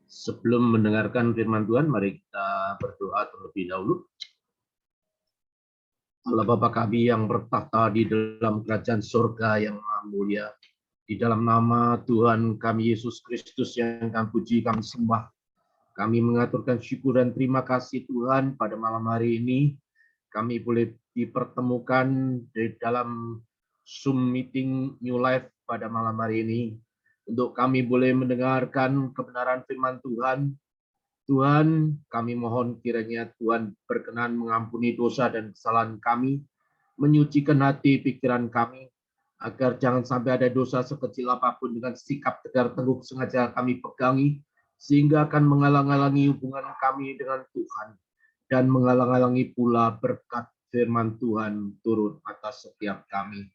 Sebelum mendengarkan firman Tuhan, mari kita berdoa terlebih dahulu. Allah Bapa kami yang bertahta di dalam kerajaan surga yang maha mulia, di dalam nama Tuhan kami Yesus Kristus yang kami puji, kami sembah, kami mengaturkan syukur dan terima kasih Tuhan pada malam hari ini. Kami boleh dipertemukan di dalam Zoom meeting New Life pada malam hari ini, untuk kami boleh mendengarkan kebenaran firman Tuhan. Tuhan, kami mohon kiranya Tuhan berkenan mengampuni dosa dan kesalahan kami, menyucikan hati pikiran kami, agar jangan sampai ada dosa sekecil apapun dengan sikap tegar teguh sengaja kami pegangi, sehingga akan menghalang-halangi hubungan kami dengan Tuhan, dan menghalang-halangi pula berkat firman Tuhan turun atas setiap kami.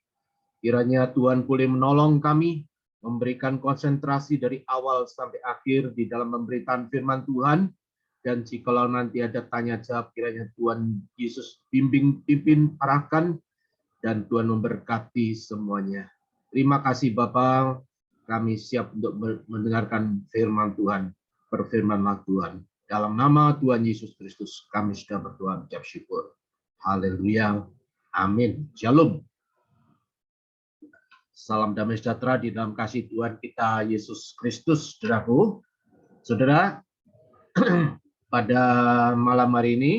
Kiranya Tuhan boleh menolong kami, memberikan konsentrasi dari awal sampai akhir di dalam pemberitaan firman Tuhan. Dan jikalau nanti ada tanya jawab, kiranya Tuhan Yesus bimbing, pimpin, arahkan, dan Tuhan memberkati semuanya. Terima kasih Bapa, kami siap untuk mendengarkan firman Tuhan. Berfirmanlah Tuhan. Dalam nama Tuhan Yesus Kristus, kami sudah berdoa mengucap syukur. Haleluya. Amin. Shalom. Salam damai sejahtera di dalam kasih Tuhan kita Yesus Kristus, saudaraku. Saudara, pada malam hari ini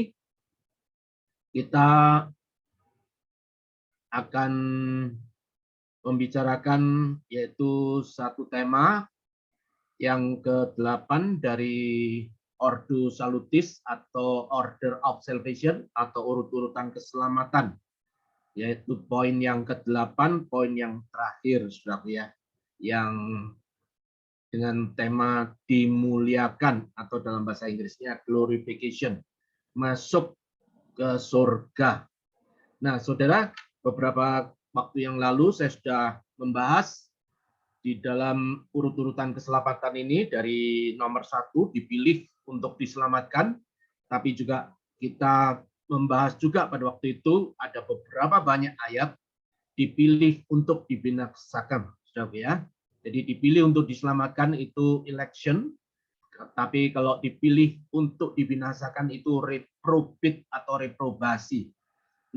kita akan membicarakan yaitu satu tema yang ke-8 dari Ordo Salutis atau Order of Salvation atau urut-urutan keselamatan. Yaitu poin yang ke-8, poin yang terakhir, saudara ya, yang dengan tema dimuliakan atau dalam bahasa Inggrisnya glorification, masuk ke surga. Nah, saudara, beberapa waktu yang lalu saya sudah membahas di dalam urut-urutan keselamatan ini dari nomor 1 dipilih untuk diselamatkan, tapi juga kita membahas juga pada waktu itu ada beberapa banyak ayat dipilih untuk dibinasakan, saudara ya. Jadi dipilih untuk diselamatkan itu election, tapi kalau dipilih untuk dibinasakan itu reprobate atau reprobasi.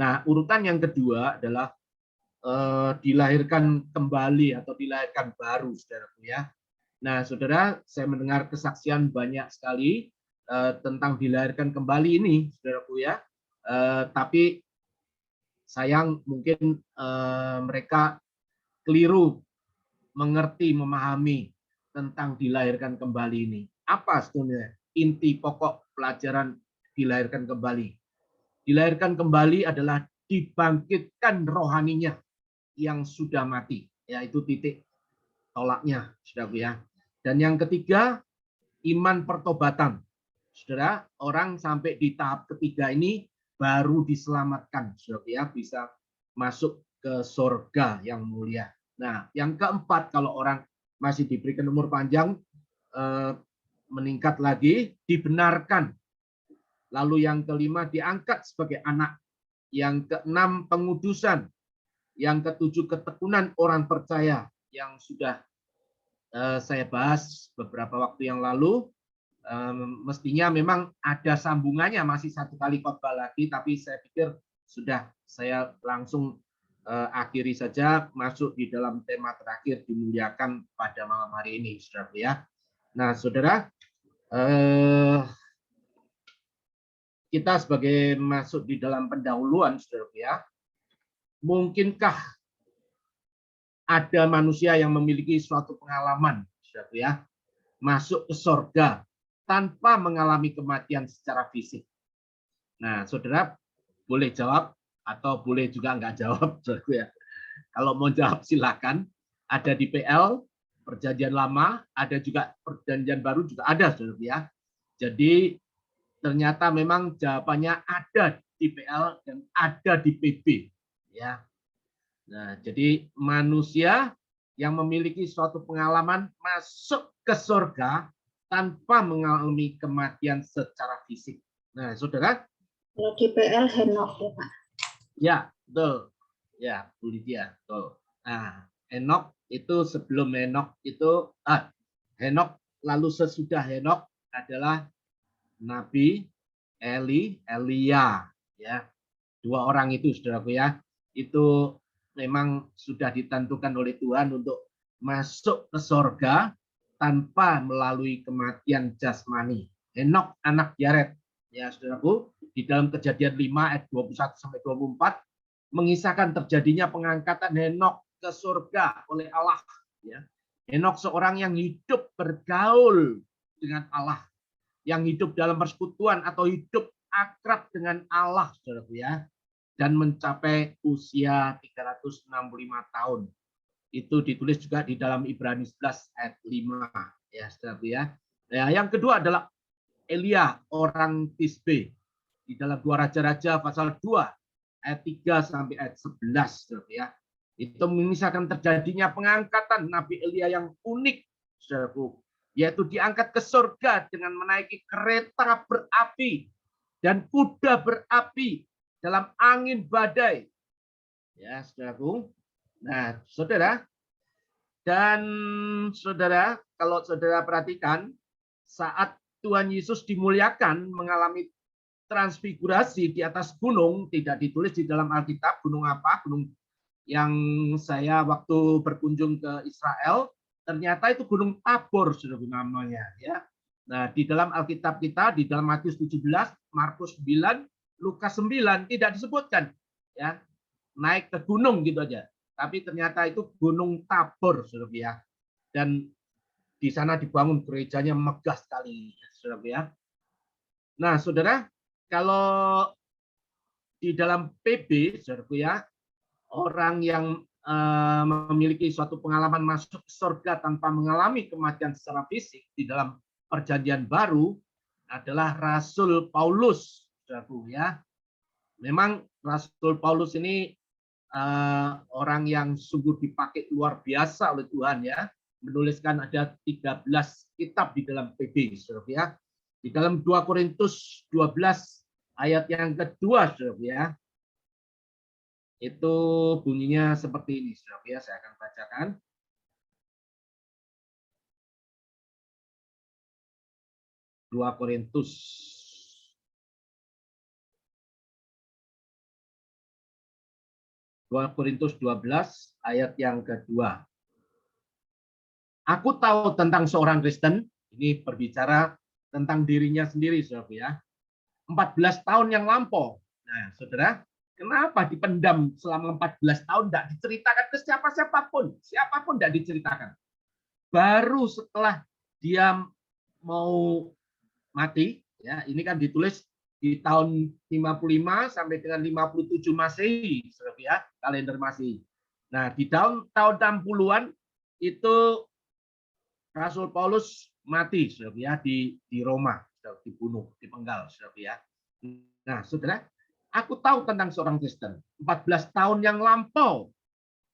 Nah, urutan yang kedua adalah dilahirkan kembali atau dilahirkan baru, saudaraku ya. Nah, saudara, saya mendengar kesaksian banyak sekali tentang dilahirkan kembali ini, saudaraku ya. Tapi sayang mungkin mereka keliru mengerti, memahami tentang dilahirkan kembali ini. Apa sebenarnya inti pokok pelajaran dilahirkan kembali? Dilahirkan kembali adalah dibangkitkan rohaninya yang sudah mati. Ya, itu titik tolaknya, saudaraku ya. Dan yang ketiga, iman pertobatan. Saudara, orang sampai di tahap ketiga ini baru diselamatkan, saudara ya, bisa masuk ke surga yang mulia. Nah, yang keempat, kalau orang masih diberikan umur panjang, meningkat lagi, dibenarkan. Lalu yang kelima, diangkat sebagai anak. Yang keenam, pengudusan. Yang ketujuh, ketekunan orang percaya yang sudah saya bahas beberapa waktu yang lalu. Mestinya memang ada sambungannya, masih satu kali khotbah lagi, tapi saya pikir sudah saya langsung akhiri saja, masuk di dalam tema terakhir, dimuliakan pada malam hari ini, saudara ya. Nah, saudara, kita sebagai masuk di dalam pendahuluan, saudara ya, mungkinkah ada manusia yang memiliki suatu pengalaman, saudara ya, masuk ke surga tanpa mengalami kematian secara fisik? Nah, saudara boleh jawab atau boleh juga nggak jawab, saudara ya. Kalau mau jawab silakan. Ada di PL Perjanjian Lama, ada juga Perjanjian Baru juga ada, saudara ya. Jadi ternyata memang jawabannya ada di PL dan ada di PB, ya. Nah, jadi manusia yang memiliki suatu pengalaman masuk ke surga tanpa mengalami kematian secara fisik. Nah, saudara. Kalau di PL Henok ya Pak. Ya, betul. Ya, Bu Lydia, betul. Nah, Henok itu sebelum Henok itu Henok, lalu sesudah Henok adalah Nabi Elia, ya. Dua orang itu, saudaraku ya, itu memang sudah ditentukan oleh Tuhan untuk masuk ke sorga tanpa melalui kematian jasmani. Henok anak Yared, ya saudaraku, di dalam Kejadian 5 ayat 21 sampai 24 mengisahkan terjadinya pengangkatan Henok ke surga oleh Allah, ya. Henok seorang yang hidup bergaul dengan Allah, yang hidup dalam persekutuan atau hidup akrab dengan Allah, saudaraku ya, dan mencapai usia 365 tahun. Itu ditulis juga di dalam Ibrani 11 ayat 5, ya saudaraku ya. Ya, yang kedua adalah Elia, orang Tisbe, di dalam 2 Raja-Raja pasal 2 ayat 3 sampai ayat 11, saudaraku ya. Itu mengisahkan terjadinya pengangkatan Nabi Elia yang unik, saudaraku, yaitu diangkat ke surga dengan menaiki kereta berapi dan kuda berapi dalam angin badai. Ya, saudaraku. Nah, saudara, dan saudara, kalau saudara perhatikan, saat Tuhan Yesus dimuliakan mengalami transfigurasi di atas gunung, tidak ditulis di dalam Alkitab gunung apa, gunung yang saya waktu berkunjung ke Israel, ternyata itu Gunung Tabor, sudah namanya, ya. Nah, di dalam Alkitab kita, di dalam Matius 17, Markus 9, Lukas 9 tidak disebutkan, ya, naik ke gunung gitu aja. Tapi ternyata itu Gunung Tabor, saudara ya. Dan di sana dibangun gerejanya megah sekali, saudara ya. Nah, saudara, kalau di dalam PB, saudara ya, orang yang memiliki suatu pengalaman masuk surga tanpa mengalami kematian secara fisik di dalam Perjanjian Baru adalah Rasul Paulus, saudaraku ya. Memang Rasul Paulus ini orang yang sungguh dipakai luar biasa oleh Tuhan ya, menuliskan ada 13 kitab di dalam PB, saudara ya. Di dalam 2 Korintus 12 ayat yang kedua, saudara ya, itu bunyinya seperti ini, saudara ya. Saya akan bacakan. Dua Korintus 12 ayat yang kedua. Aku tahu tentang seorang Kristen, ini berbicara tentang dirinya sendiri, saudara ya. 14 tahun yang lampau. Nah, saudara, kenapa dipendam selama 14 tahun, tidak diceritakan ke siapapun, siapapun tidak diceritakan. Baru setelah dia mau mati, ya, ini kan ditulis di tahun 55 sampai dengan 57 Masehi, saudara ya, kalender Masehi. Nah, di tahun 60-an itu Rasul Paulus mati, saudara ya, di Roma, dibunuh, dipenggal, saudara ya. Nah, saudara, aku tahu tentang seorang Kristen, 14 tahun yang lampau.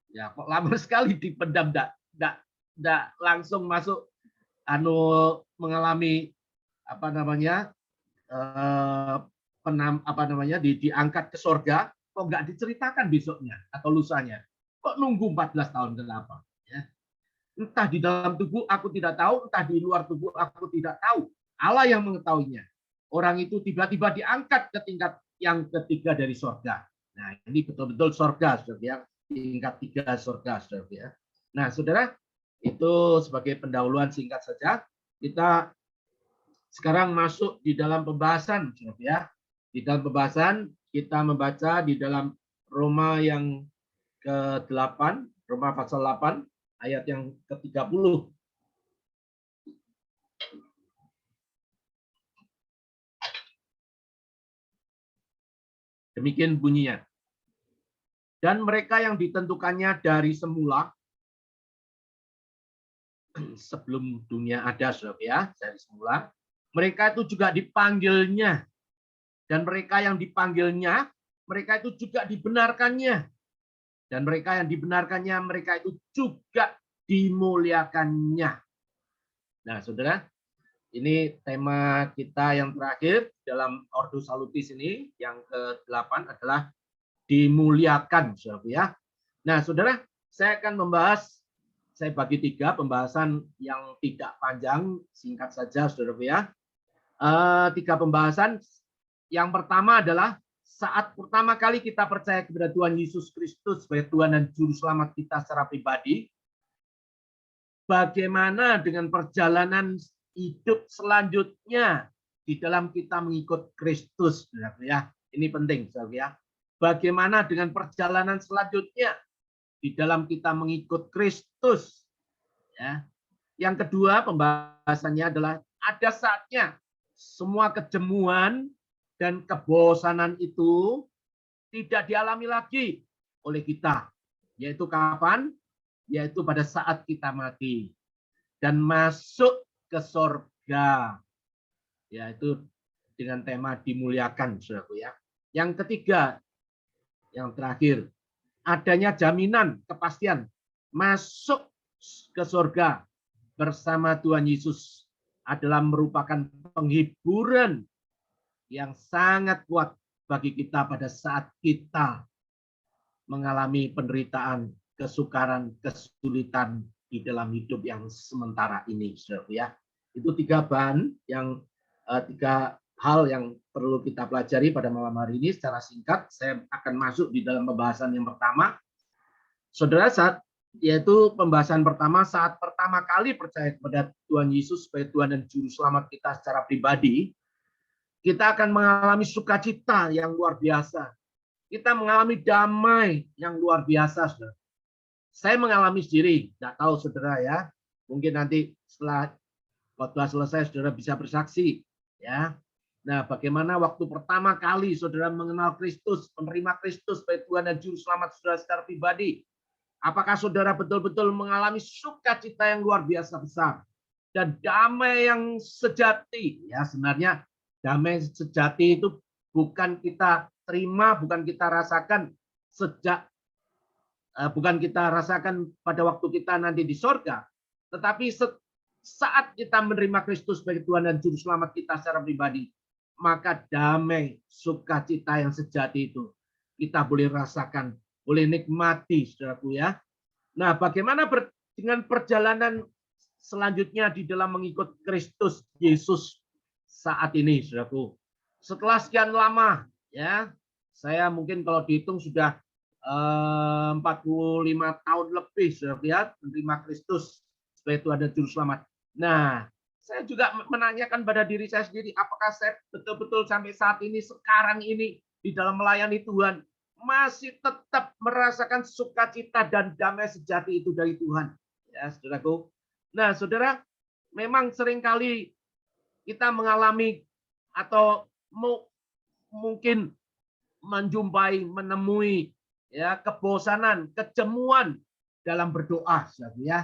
Ya, kok lama sekali dipendam, enggak langsung masuk mengalami diangkat ke surga, kok nggak diceritakan besoknya atau lusanya. Kok nunggu 14 tahun, kenapa? Ya. Entah di dalam tubuh aku tidak tahu, entah di luar tubuh aku tidak tahu. Allah yang mengetahuinya. Orang itu tiba-tiba diangkat ke tingkat yang ketiga dari surga. Nah, ini betul-betul surga, saudara ya. Tingkat 3 surga, saudara ya. Nah, saudara, itu sebagai pendahuluan singkat saja. Kita sekarang masuk di dalam pembahasan, saudara ya. Di dalam pembahasan kita membaca di dalam Roma yang ke-8, Roma pasal 8 ayat yang ke-30. Demikian bunyinya. Dan mereka yang ditentukannya dari semula, sebelum dunia ada, saudara ya, dari semula, mereka itu juga dipanggilnya. Dan mereka yang dipanggilnya, mereka itu juga dibenarkannya. Dan mereka yang dibenarkannya, mereka itu juga dimuliakannya. Nah, saudara, ini tema kita yang terakhir dalam Ordo Salutis ini, yang ke-8 adalah dimuliakan, saudara ya. Nah, saudara, saya akan membahas saya bagi 3 pembahasan yang tidak panjang, singkat saja, saudaraku ya. 3 pembahasan. Yang pertama adalah saat pertama kali kita percaya kepada Tuhan Yesus Kristus sebagai Tuhan dan Juru Selamat kita secara pribadi, bagaimana dengan perjalanan hidup selanjutnya di dalam kita mengikut Kristus, saudaraku ya. Ini penting, saudaraku ya. Bagaimana dengan perjalanan selanjutnya di dalam kita mengikut Kristus. Ya. Yang kedua pembahasannya adalah ada saatnya semua kejemuan dan kebosanan itu tidak dialami lagi oleh kita. Yaitu kapan? Yaitu pada saat kita mati dan masuk ke sorga. Yaitu dengan tema dimuliakan, saudaraku ya. Yang ketiga, yang terakhir, adanya jaminan, kepastian masuk ke surga bersama Tuhan Yesus adalah merupakan penghiburan yang sangat kuat bagi kita pada saat kita mengalami penderitaan, kesukaran, kesulitan di dalam hidup yang sementara ini, saudaraku ya. Itu 3 hal yang perlu kita pelajari pada malam hari ini. Secara singkat, saya akan masuk di dalam pembahasan yang pertama. Saudara, yaitu pembahasan pertama, saat pertama kali percaya kepada Tuhan Yesus sebagai Tuhan dan Juru Selamat kita secara pribadi, kita akan mengalami sukacita yang luar biasa. Kita mengalami damai yang luar biasa, saudara. Saya mengalami sendiri, tidak tahu saudara ya. Mungkin nanti setelah khotbah selesai, saudara bisa bersaksi, ya. Nah, bagaimana waktu pertama kali saudara mengenal Kristus, menerima Kristus sebagai Tuhan dan Juru Selamat saudara secara pribadi? Apakah saudara betul-betul mengalami sukacita yang luar biasa besar dan damai yang sejati? Ya, sebenarnya damai sejati itu bukan kita terima, bukan kita rasakan bukan kita rasakan pada waktu kita nanti di sorga, tetapi saat kita menerima Kristus sebagai Tuhan dan Juru Selamat kita secara pribadi, maka damai, sukacita yang sejati itu kita boleh rasakan, boleh nikmati, saudaraku ya. Nah, bagaimana dengan perjalanan selanjutnya di dalam mengikut Kristus Yesus saat ini, saudaraku? Setelah sekian lama, ya, saya mungkin kalau dihitung sudah 45 tahun lebih, saudaraku ya, menerima Kristus sebagai Tuhan dan Juru Selamat. Nah, saya juga menanyakan pada diri saya sendiri, apakah saya betul-betul sampai saat ini, sekarang ini, di dalam melayani Tuhan, masih tetap merasakan sukacita dan damai sejati itu dari Tuhan. Ya, saudaraku. Nah, saudara, memang seringkali kita mengalami atau mungkin menemui ya kebosanan, kejemuan dalam berdoa, saudara ya.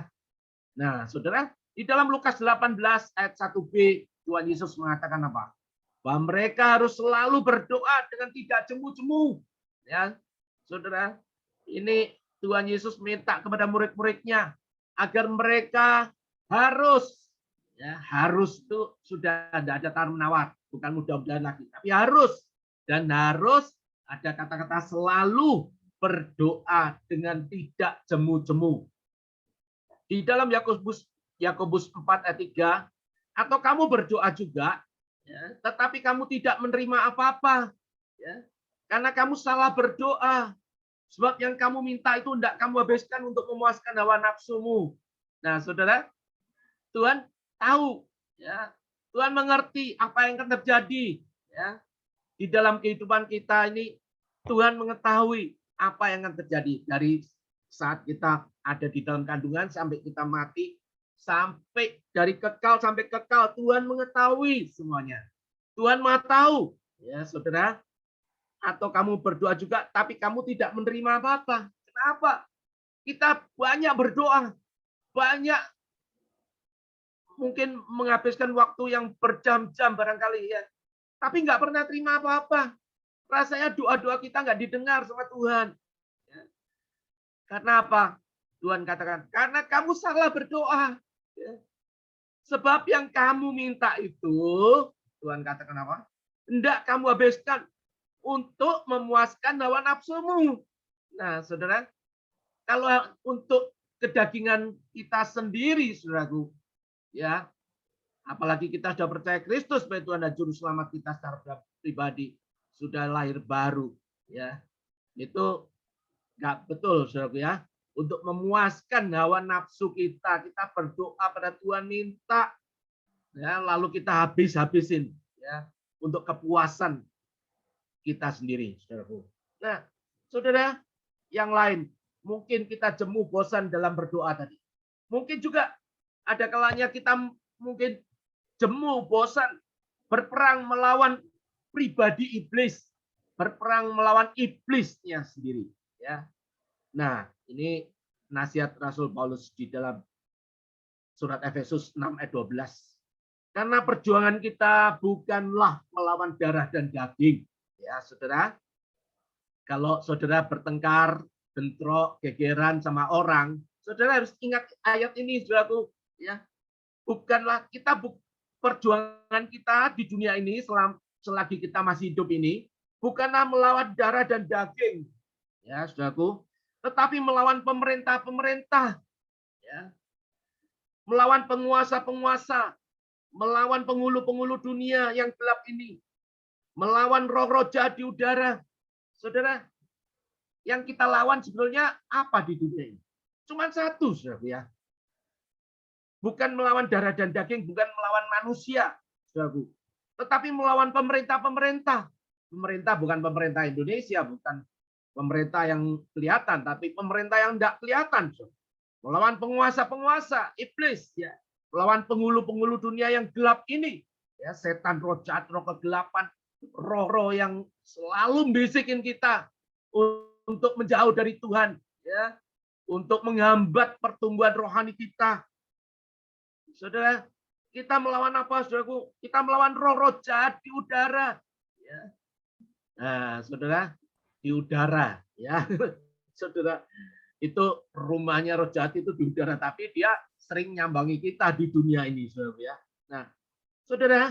Nah, saudara, di dalam Lukas 18 ayat 1b, Tuhan Yesus mengatakan apa? Bahwa mereka harus selalu berdoa dengan tidak jemu-jemu. Ya, saudara, ini Tuhan Yesus minta kepada murid-muridnya agar mereka harus itu sudah tidak ada tawar menawar, bukan mudah-mudahan lagi, tapi harus ada kata-kata selalu berdoa dengan tidak jemu-jemu. Di dalam Yakobus 4 ayat 3, atau kamu berdoa juga, ya, tetapi kamu tidak menerima apa-apa, ya, karena kamu salah berdoa. Sebab yang kamu minta itu tidak kamu habiskan untuk memuaskan hawa nafsumu. Nah, saudara, Tuhan tahu, ya, Tuhan mengerti apa yang akan terjadi, ya, di dalam kehidupan kita ini. Tuhan mengetahui apa yang akan terjadi dari saat kita ada di dalam kandungan sampai kita mati. Sampai dari kekal sampai kekal, Tuhan mengetahui semuanya. Tuhan Maha tahu, ya saudara. Atau kamu berdoa juga, tapi kamu tidak menerima apa-apa. Kenapa? Kita banyak berdoa, banyak mungkin menghabiskan waktu yang berjam-jam barangkali ya, tapi nggak pernah terima apa-apa. Rasanya doa-doa kita nggak didengar sama Tuhan. Karena apa? Tuhan katakan, karena kamu salah berdoa. Sebab yang kamu minta itu, Tuhan katakan apa? Hendak kamu habiskan untuk memuaskan hawa nafsumu. Nah, saudara, kalau untuk kedagingan kita sendiri, saudaraku. Ya, apalagi kita sudah percaya Kristus sebagai Tuhan dan Juru Selamat kita secara pribadi, sudah lahir baru. Ya, itu nggak betul, saudaraku ya. Untuk memuaskan hawa nafsu kita, kita berdoa pada Tuhan minta, ya, lalu kita habis-habisin, ya, untuk kepuasan kita sendiri, saudaraku. Nah, saudara, yang lain, mungkin kita jemu bosan dalam berdoa tadi. Mungkin juga ada kalanya kita mungkin jemu bosan berperang melawan pribadi iblis, berperang melawan iblisnya sendiri, ya. Nah, ini nasihat Rasul Paulus di dalam surat Efesus 6 ayat 12. Karena perjuangan kita bukanlah melawan darah dan daging. Ya, saudara. Kalau saudara bertengkar, bentrok, gegeran sama orang, saudara harus ingat ayat ini, saudaraku. Ya, bukanlah kita perjuangan kita di dunia ini selagi kita masih hidup ini, bukanlah melawan darah dan daging. Ya, saudaraku. Tetapi melawan pemerintah-pemerintah, ya, melawan penguasa-penguasa, melawan penghulu-penghulu dunia yang gelap ini, melawan roh-roh jahat di udara. Saudara, yang kita lawan sebenarnya apa di dunia ini? Cuma satu, saudara, ya. Bukan melawan darah dan daging, bukan melawan manusia, saudaraku, tetapi melawan pemerintah-pemerintah. Pemerintah bukan pemerintah Indonesia, bukan pemerintah yang kelihatan, tapi pemerintah yang tidak kelihatan. Melawan penguasa-penguasa, iblis, ya. Melawan penghulu-penghulu dunia yang gelap ini. Ya, setan, roh jahat, roh kegelapan, roh-roh yang selalu bisikin kita untuk menjauh dari Tuhan. Ya, untuk menghambat pertumbuhan rohani kita. Saudara, kita melawan apa, saudaraku? Kita melawan roh-roh jahat di udara. Ya. Nah, saudara, di udara, ya, saudara, itu rumahnya roh jahat itu di udara, tapi dia sering nyambangi kita di dunia ini, saudara, ya. Nah, saudara,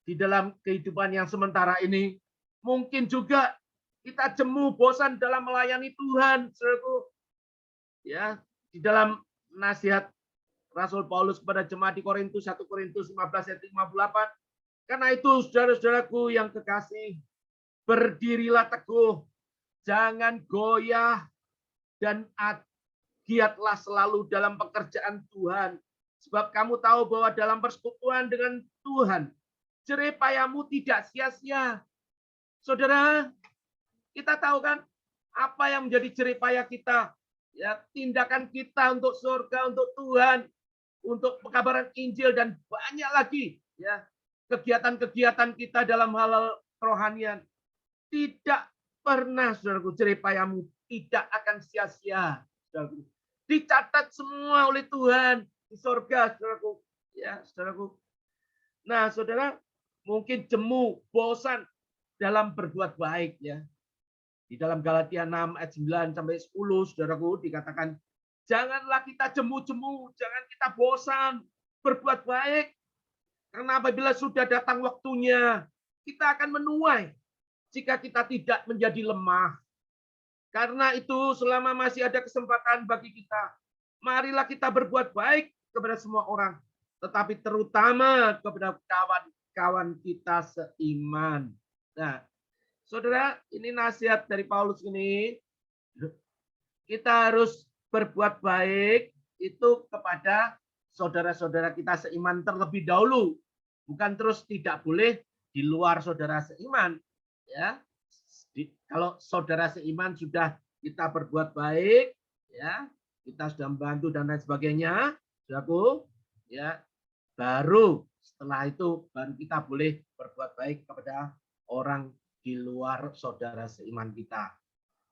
di dalam kehidupan yang sementara ini, mungkin juga kita jemu bosan dalam melayani Tuhan, saudaraku. Ya, di dalam nasihat Rasul Paulus kepada jemaat di Korintus, 1 Korintus 15 ayat 58, karena itu saudara-saudaraku yang kekasih, berdirilah teguh, jangan goyah, dan giatlah selalu dalam pekerjaan Tuhan. Sebab kamu tahu bahwa dalam persekutuan dengan Tuhan, jerih payahmu tidak sia-sia. Saudara, kita tahu kan apa yang menjadi jerih payah kita? Ya, tindakan kita untuk surga, untuk Tuhan, untuk pekabaran Injil, dan banyak lagi, ya, kegiatan-kegiatan kita dalam hal rohanian. Tidak pernah, saudaraku, jerih payahmu tidak akan sia-sia, saudaraku. Dicatat semua oleh Tuhan di surga, saudaraku. Ya, saudaraku. Nah, saudara, mungkin jemu, bosan dalam berbuat baik, ya. Di dalam Galatia 6 ayat 9 sampai 10, saudaraku, dikatakan, janganlah kita jemu-jemu, jangan kita bosan berbuat baik. Karena apabila sudah datang waktunya, kita akan menuai jika kita tidak menjadi lemah. Karena itu selama masih ada kesempatan bagi kita, marilah kita berbuat baik kepada semua orang, tetapi terutama kepada kawan-kawan kita seiman. Nah, saudara, ini nasihat dari Paulus ini. Kita harus berbuat baik itu kepada saudara-saudara kita seiman terlebih dahulu. Bukan terus tidak boleh di luar saudara seiman. Ya, kalau saudara seiman sudah kita berbuat baik, ya, kita sudah membantu dan lain sebagainya, saudaraku, ya, baru setelah itu baru kita boleh berbuat baik kepada orang di luar saudara seiman kita.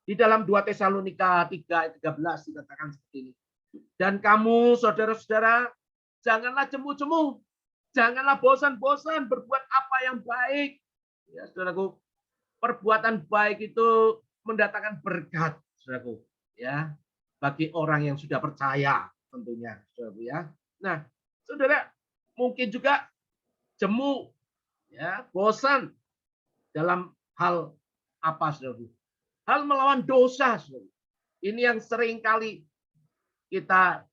Di dalam 2 Tesalonika 3 ayat 13 dikatakan seperti ini. Dan kamu saudara-saudara, janganlah jemu-jemu, janganlah bosan-bosan berbuat apa yang baik. Ya, saudaraku, perbuatan baik itu mendatangkan berkat, saudaraku, ya, bagi orang yang sudah percaya tentunya, saudaraku, ya. Nah, saudara, mungkin juga jemu, ya, bosan dalam hal apa, saudaraku? Hal melawan dosa, saudaraku. Ini yang sering kali kita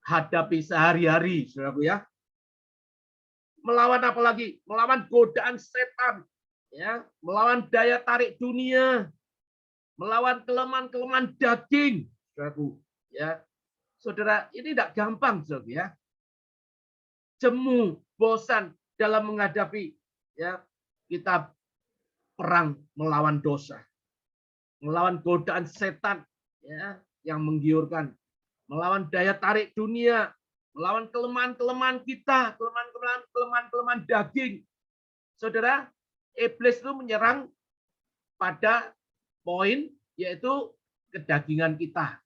hadapi sehari-hari, saudaraku ya. Melawan apa lagi? Melawan godaan setan, ya, melawan daya tarik dunia, melawan kelemahan-kelemahan daging, saudaraku. Ya, saudara, ini tidak gampang, saudara. Ya, jemu, bosan dalam menghadapi, ya, kita perang melawan dosa, melawan godaan setan, ya, yang menggiurkan, melawan daya tarik dunia, melawan kelemahan-kelemahan kita, kelemahan-kelemahan daging. Saudara, iblis itu menyerang pada poin yaitu kedagingan kita,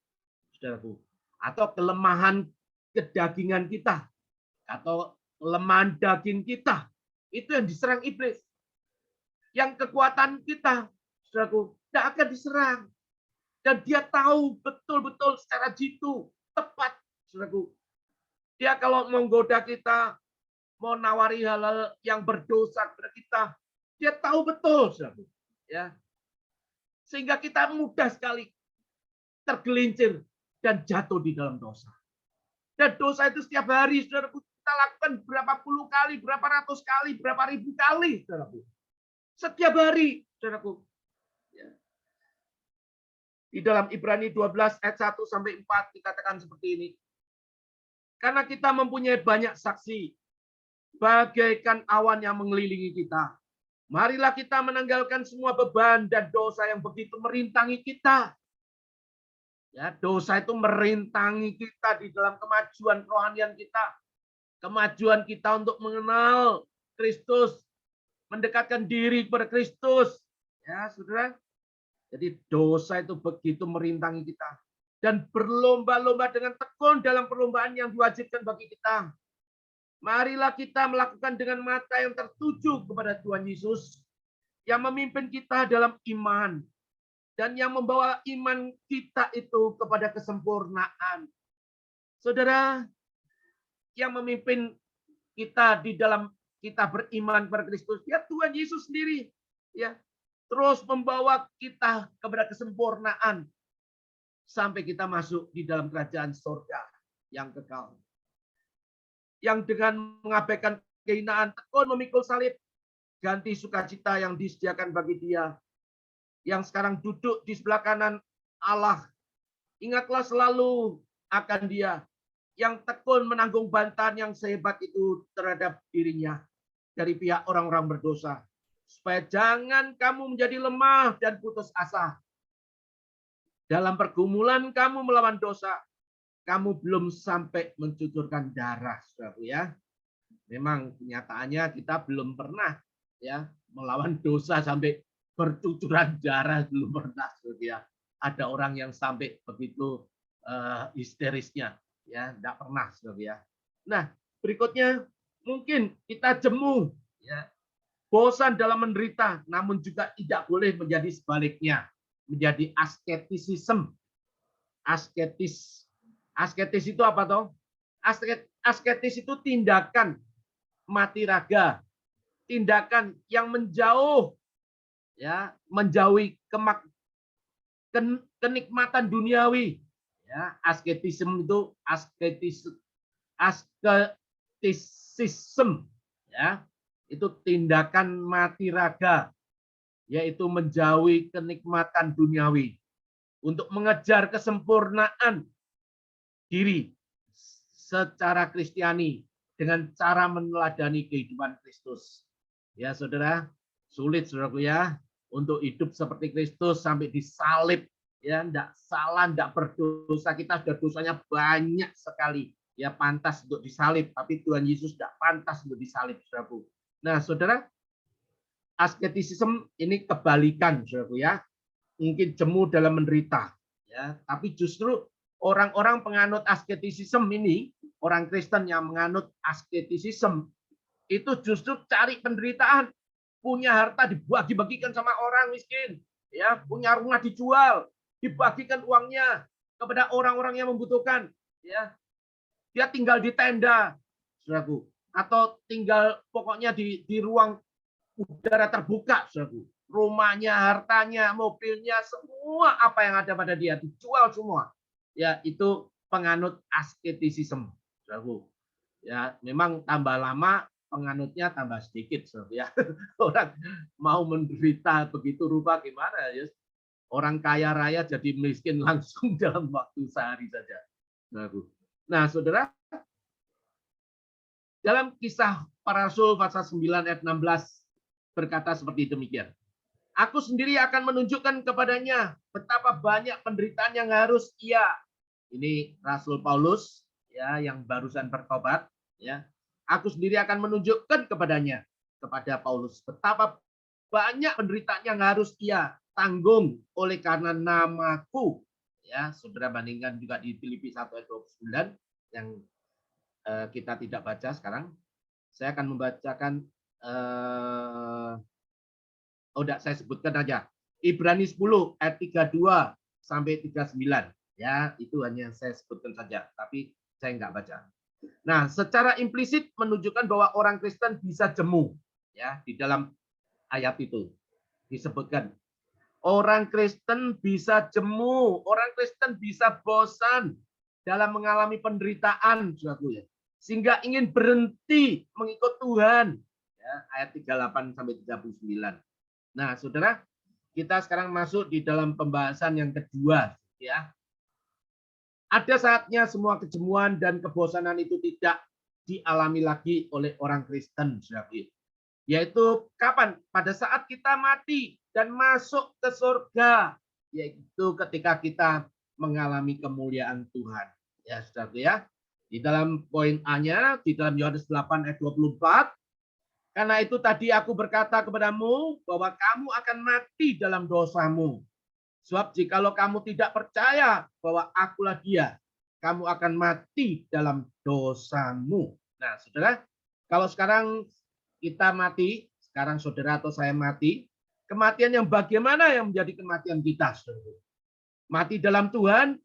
saudaraku, atau kelemahan kedagingan kita, atau kelemahan daging kita. Itu yang diserang iblis. Yang kekuatan kita, saudaraku, tidak akan diserang. Dan dia tahu betul-betul secara jitu, tepat, saudaraku. Dia kalau menggoda kita, mau nawari hal-hal yang berdosa kepada kita, dia tahu betul, saudaraku. Ya. Sehingga kita mudah sekali tergelincir dan jatuh di dalam dosa. Dan dosa itu setiap hari, saudaraku, kita lakukan berapa puluh kali, berapa ratus kali, berapa ribu kali, saudaraku. Setiap hari, saudaraku. Ya. Di dalam Ibrani 12 ayat 1 sampai 4 dikatakan seperti ini. Karena kita mempunyai banyak saksi, bagaikan awan yang mengelilingi kita. Marilah kita menanggalkan semua beban dan dosa yang begitu merintangi kita. Ya, dosa itu merintangi kita di dalam kemajuan kerohanian kita. Kemajuan kita untuk mengenal Kristus, mendekatkan diri kepada Kristus. Ya, saudara. Jadi dosa itu begitu merintangi kita. Dan berlomba-lomba dengan tekun dalam perlombaan yang diwajibkan bagi kita. Marilah kita melakukan dengan mata yang tertuju kepada Tuhan Yesus. Yang memimpin kita dalam iman. Dan yang membawa iman kita itu kepada kesempurnaan. Saudara, yang memimpin kita di dalam kita beriman kepada Kristus, ya Tuhan Yesus sendiri. Ya, terus membawa kita kepada kesempurnaan sampai kita masuk di dalam kerajaan surga yang kekal. Yang dengan mengabaikan kehinaan, tekun memikul salib, ganti sukacita yang disediakan bagi dia, yang sekarang duduk di sebelah kanan Allah. Ingatlah selalu akan dia, yang tekun menanggung bantahan yang sehebat itu terhadap dirinya dari pihak orang-orang berdosa. Supaya jangan kamu menjadi lemah dan putus asa. Dalam pergumulan kamu melawan dosa, kamu belum sampai mencucurkan darah, saudaraku ya. Memang kenyataannya kita belum pernah ya melawan dosa sampai bercucuran darah, belum pernah, saudaraku ya. Ada orang yang sampai begitu histerisnya, ya, tidak pernah, saudaraku ya. Nah, berikutnya mungkin kita jemu, ya, bosan dalam menderita, namun juga tidak boleh menjadi sebaliknya, menjadi asketisisme. Asketis itu apa toh? Asketis itu tindakan mati raga, tindakan yang menjauh, ya, menjauhi kenikmatan duniawi. Ya, asketisme itu asketisisme, ya. Itu tindakan mati raga, yaitu menjauhi kenikmatan duniawi untuk mengejar kesempurnaan diri secara Kristiani dengan cara meneladani kehidupan Kristus. Ya, saudara, sulit, saudaraku ya, untuk hidup seperti Kristus sampai disalib. Ya, enggak salah, enggak berdosa, kita sudah dosanya banyak sekali. Ya, pantas untuk disalib, tapi Tuhan Yesus enggak pantas untuk disalib, saudaraku. Nah, saudara, asketisisme ini kebalikan, saudaraku ya. Mungkin jemu dalam menderita, ya, tapi justru orang-orang penganut asketisisme ini, orang Kristen yang menganut asketisisme, itu justru cari penderitaan, punya harta dibagi-bagikan sama orang miskin, ya, punya rumah dijual, dibagikan uangnya kepada orang-orang yang membutuhkan, ya. Dia tinggal di tenda, saudaraku, atau tinggal pokoknya di ruang udara terbuka, saudaraku. Rumahnya, hartanya, mobilnya, semua apa yang ada pada dia dijual semua. Ya, itu penganut asketisisme, saudaraku. Ya, memang tambah lama penganutnya tambah sedikit, saudara, ya. Orang mau menderita begitu rupa gimana ya? Orang kaya raya jadi miskin langsung dalam waktu sehari saja, saudaraku. Nah, saudara, dalam kisah para rasul pasal 9 ayat 16 berkata seperti demikian. Aku sendiri akan menunjukkan kepadanya betapa banyak penderitaan yang harus ia. Ini Rasul Paulus ya yang barusan bertobat ya. Aku sendiri akan menunjukkan kepadanya, kepada Paulus, betapa banyak penderitaan yang harus ia tanggung oleh karena namaku. Ya, Saudara bandingkan juga di Filipi 1 ayat 29 yang kita tidak baca sekarang. Saya akan membacakan saya sebutkan aja. Ibrani 10 ayat 32 sampai 39. Ya, itu hanya saya sebutkan saja, tapi saya nggak baca. Nah, secara implisit menunjukkan bahwa orang Kristen bisa jemu. Ya, di dalam ayat itu disebutkan. Orang Kristen bisa jemu, orang Kristen bisa bosan dalam mengalami penderitaan, saudaraku ya. Sehingga ingin berhenti mengikut Tuhan. Ya, ayat 38 sampai 39. Nah, saudara, kita sekarang masuk di dalam pembahasan yang kedua, ya. Ada saatnya semua kejemuan dan kebosanan itu tidak dialami lagi oleh orang Kristen, saudara. Yaitu kapan? Pada saat kita mati dan masuk ke surga, yaitu ketika kita mengalami kemuliaan Tuhan. Ya, saudara ya. Di dalam poin A-nya, di dalam Yohanes 8 ayat 24, karena itu tadi aku berkata kepadamu bahwa kamu akan mati dalam dosamu. Sebab jikalau kamu tidak percaya bahwa akulah dia, kamu akan mati dalam dosamu. Nah, saudara, kalau sekarang kita mati, sekarang saudara atau saya mati, kematian yang bagaimana yang menjadi kematian kita, saudara? Mati dalam Tuhan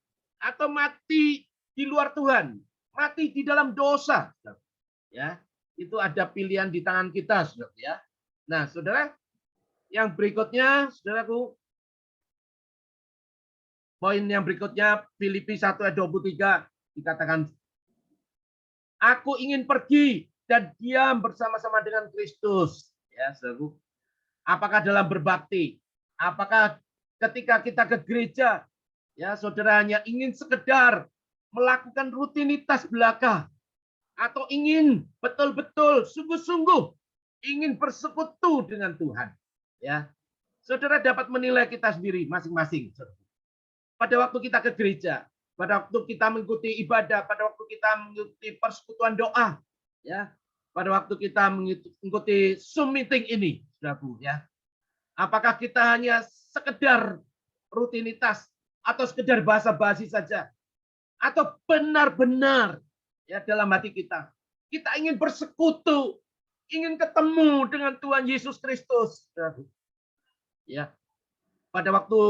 atau mati di luar Tuhan? Mati di dalam dosa, saudara. Ya, itu ada pilihan di tangan kita, saudara. Ya. Nah, saudara, yang berikutnya, saudaraku, poin yang berikutnya, Filipi 1 ayat 23 dikatakan, aku ingin pergi dan diam bersama-sama dengan Kristus. Ya, saudaraku. Apakah dalam berbakti? Apakah ketika kita ke gereja, ya saudara hanya ingin sekedar melakukan rutinitas belaka, atau ingin betul-betul sungguh-sungguh ingin bersekutu dengan Tuhan? Ya, saudara dapat menilai kita sendiri masing-masing. Pada waktu kita ke gereja, pada waktu kita mengikuti ibadah, pada waktu kita mengikuti persekutuan doa, ya, pada waktu kita mengikuti Zoom meeting ini, saudaraku, ya. Apakah kita hanya sekedar rutinitas atau sekedar basa-basi saja, atau benar-benar ya dalam hati kita ingin bersekutu, ingin ketemu dengan Tuhan Yesus Kristus, saudaraku. Ya, pada waktu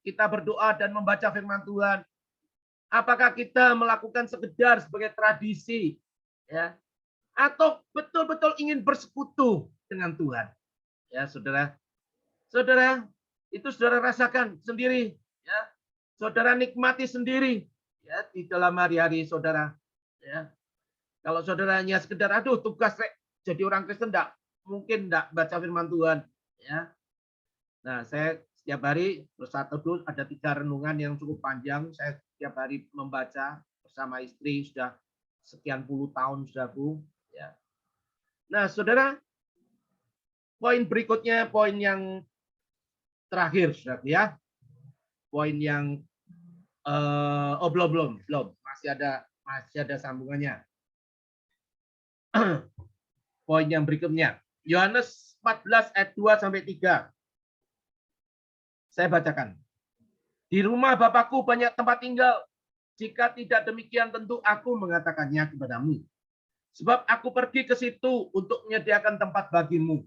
kita berdoa dan membaca firman Tuhan, apakah kita melakukan sekedar sebagai tradisi, ya, atau betul-betul ingin bersekutu dengan Tuhan? Ya, saudara. Saudara, itu saudara rasakan sendiri, ya. Saudara nikmati sendiri, ya, di dalam hari-hari saudara. Ya. Kalau saudara hanya sekedar, aduh tugas jadi orang Kristen, mungkin enggak baca firman Tuhan, ya. Nah, saya setiap hari bersatu dulu ada 3 renungan yang cukup panjang. Saya setiap hari membaca bersama istri sudah sekian puluh tahun, saudaraku. Ya. Nah, saudara, poin berikutnya, poin yang terakhir, saudara, ya. Poin yang belum, masih ada sambungannya. Poin yang berikutnya, Yohanes 14 ayat 2 sampai 3. Saya bacakan. Di rumah Bapakku banyak tempat tinggal. Jika tidak demikian tentu aku mengatakannya kepadamu. Sebab aku pergi ke situ untuk menyediakan tempat bagimu.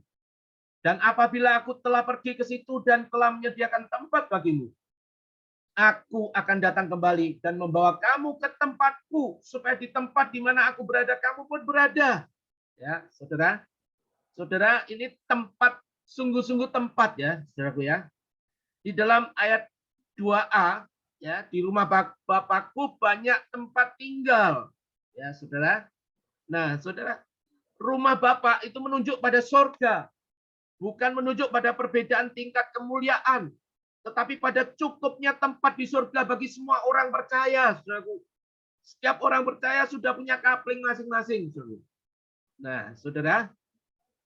Dan apabila aku telah pergi ke situ dan telah menyediakan tempat bagimu, aku akan datang kembali dan membawa kamu ke tempatku, supaya di tempat di mana aku berada, kamu pun berada. Ya, saudara. Saudara, ini tempat, sungguh-sungguh tempat ya, saudaraku ya. Di dalam ayat 2a, Ya, di rumah Bapakku banyak tempat tinggal. Ya, Saudara. Nah, Saudara, rumah Bapak itu menunjuk pada sorga, bukan menunjuk pada perbedaan tingkat kemuliaan, tetapi pada cukupnya tempat di surga bagi semua orang percaya, Saudaraku. Setiap orang percaya sudah punya kapling masing-masing, Saudara. Nah, Saudara,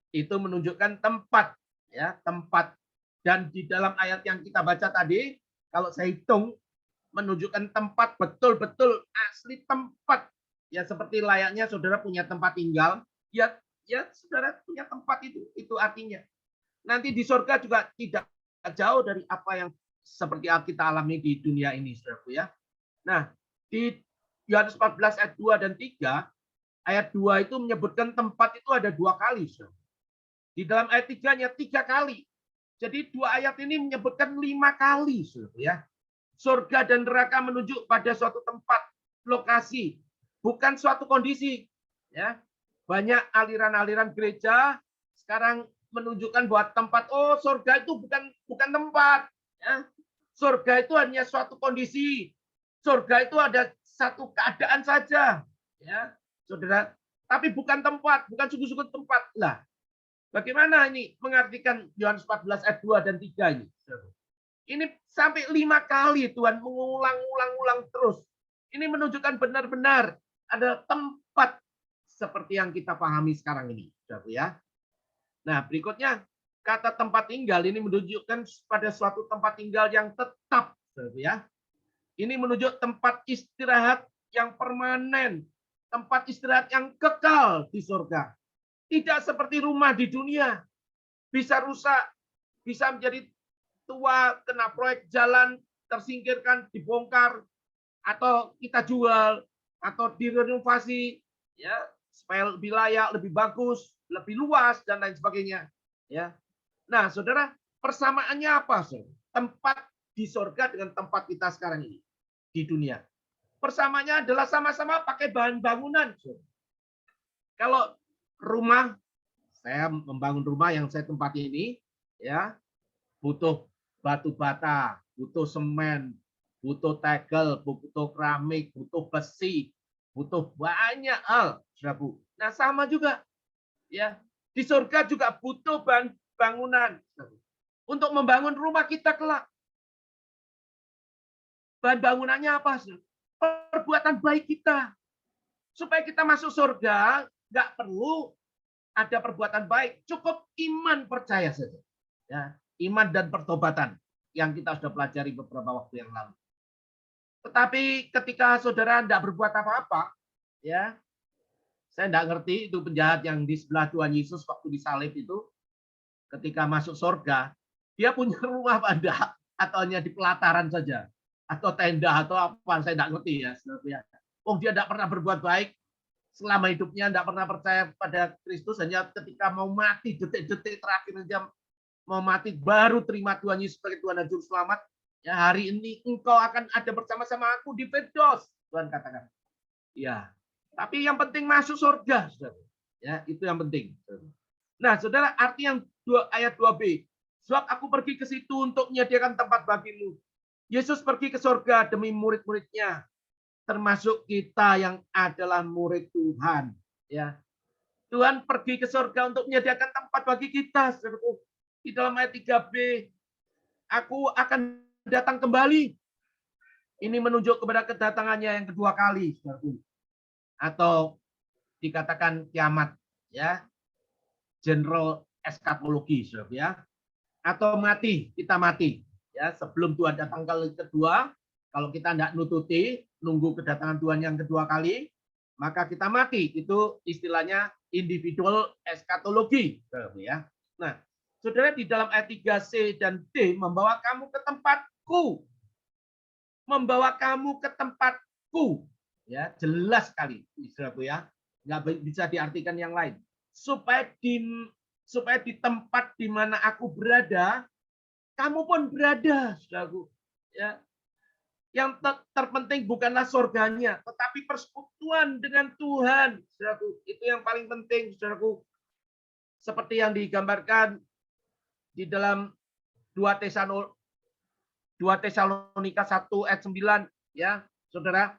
itu menunjukkan tempat, ya, tempat. Dan di dalam ayat yang kita baca tadi, kalau saya hitung, menunjukkan tempat betul-betul asli tempat. Ya, seperti layaknya Saudara punya tempat tinggal, ya, ya Saudara punya tempat itu artinya. Nanti di surga juga tidak jauh dari apa yang seperti kita alami di dunia ini, Saudaraku ya. Nah, di Yohanes 14 ayat 2 dan 3, ayat 2 itu menyebutkan tempat itu ada 2 kali. Saudara. Di dalam ayat 3-nya 3 kali. Jadi 2 ayat ini menyebutkan 5 kali, Saudara ya. Surga dan neraka menunjuk pada suatu tempat, lokasi, bukan suatu kondisi. Ya, banyak aliran-aliran gereja sekarang menunjukkan bahwa tempat, oh surga itu bukan tempat. Ya. Surga itu hanya suatu kondisi. Surga itu ada satu keadaan saja. Ya, Saudara. Tapi bukan tempat, bukan sungguh-sungguh tempat. Lah, bagaimana ini mengartikan Yohanes 14 ayat 2 dan 3 ini? Ini sampai 5 kali Tuhan mengulang-ulang terus. Ini menunjukkan benar-benar ada tempat seperti yang kita pahami sekarang ini. Ya. Nah, berikutnya kata tempat tinggal ini menunjukkan pada suatu tempat tinggal yang tetap. Ya. Ini menunjuk tempat istirahat yang permanen. Tempat istirahat yang kekal di surga. Tidak seperti rumah di dunia. Bisa rusak, bisa menjadi tua, kena proyek jalan, tersingkirkan, dibongkar, atau kita jual, atau direnovasi, ya supaya lebih layak, lebih bagus, lebih luas, dan lain sebagainya. Ya. Nah, Saudara, persamaannya apa, Saudara? Tempat di surga dengan tempat kita sekarang ini di dunia. Persamaannya adalah sama-sama pakai bahan bangunan. Saudara. Kalau rumah, saya membangun rumah yang saya tempati ini, ya butuh batu bata, butuh semen, butuh tegel, butuh keramik, butuh besi, butuh banyak hal, Saudaraku. Nah, sama juga ya. Di surga juga butuh bahan bangunan untuk membangun rumah kita kelak. Bahan bangunannya apa? Perbuatan baik kita. Supaya kita masuk surga, nggak perlu ada perbuatan baik, cukup iman percaya saja. Ya, iman dan pertobatan yang kita sudah pelajari beberapa waktu yang lalu. Tetapi ketika saudara tidak berbuat apa-apa, ya, saya tidak ngerti itu penjahat yang di sebelah Tuhan Yesus waktu disalib itu, ketika masuk surga, dia punya rumah pada atau hanya di pelataran saja, atau tenda atau apa, saya tidak ngerti ya. Oh, dia tidak pernah berbuat baik, selama hidupnya tidak pernah percaya pada Kristus, hanya ketika mau mati detik-detik terakhir saja mau mati baru terima Tuhan Yesus sebagai Tuhan dan Juru Selamat. Ya, hari ini engkau akan ada bersama-sama aku di Firdaus, Tuhan katakan. Ya, tapi yang penting masuk surga, saudara. Ya, itu yang penting. Nah, saudara, arti yang ayat 2b. Sebab aku pergi ke situ untuk menyediakan tempat bagimu. Yesus pergi ke surga demi murid-muridnya, termasuk kita yang adalah murid Tuhan. Ya, Tuhan pergi ke surga untuk menyediakan tempat bagi kita. Di dalam ayat 3b, aku akan datang kembali. Ini menunjuk kepada kedatangannya yang kedua kali. Atau dikatakan kiamat. Ya, general eskatologi. Ya. Atau mati, kita mati. Ya, sebelum Tuhan datang kali kedua, kalau kita tidak nututi, nunggu kedatangan Tuhan yang kedua kali, maka kita mati. Itu istilahnya individual eskatologi. Ya. Nah, saudara, di dalam ayat 3c dan d, membawa kamu ke tempatku. Membawa kamu ke tempatku. Ya, jelas sekali, saudaraku ya. Nggak bisa diartikan yang lain. Supaya di tempat di mana aku berada, kamu pun berada, saudaraku. Ya. Yang terpenting bukanlah surganya, tetapi persekutuan dengan Tuhan, saudaraku. Itu yang paling penting, saudaraku. Seperti yang digambarkan di dalam 2 2 Tesalonika 1 ayat 9 ya, Saudara,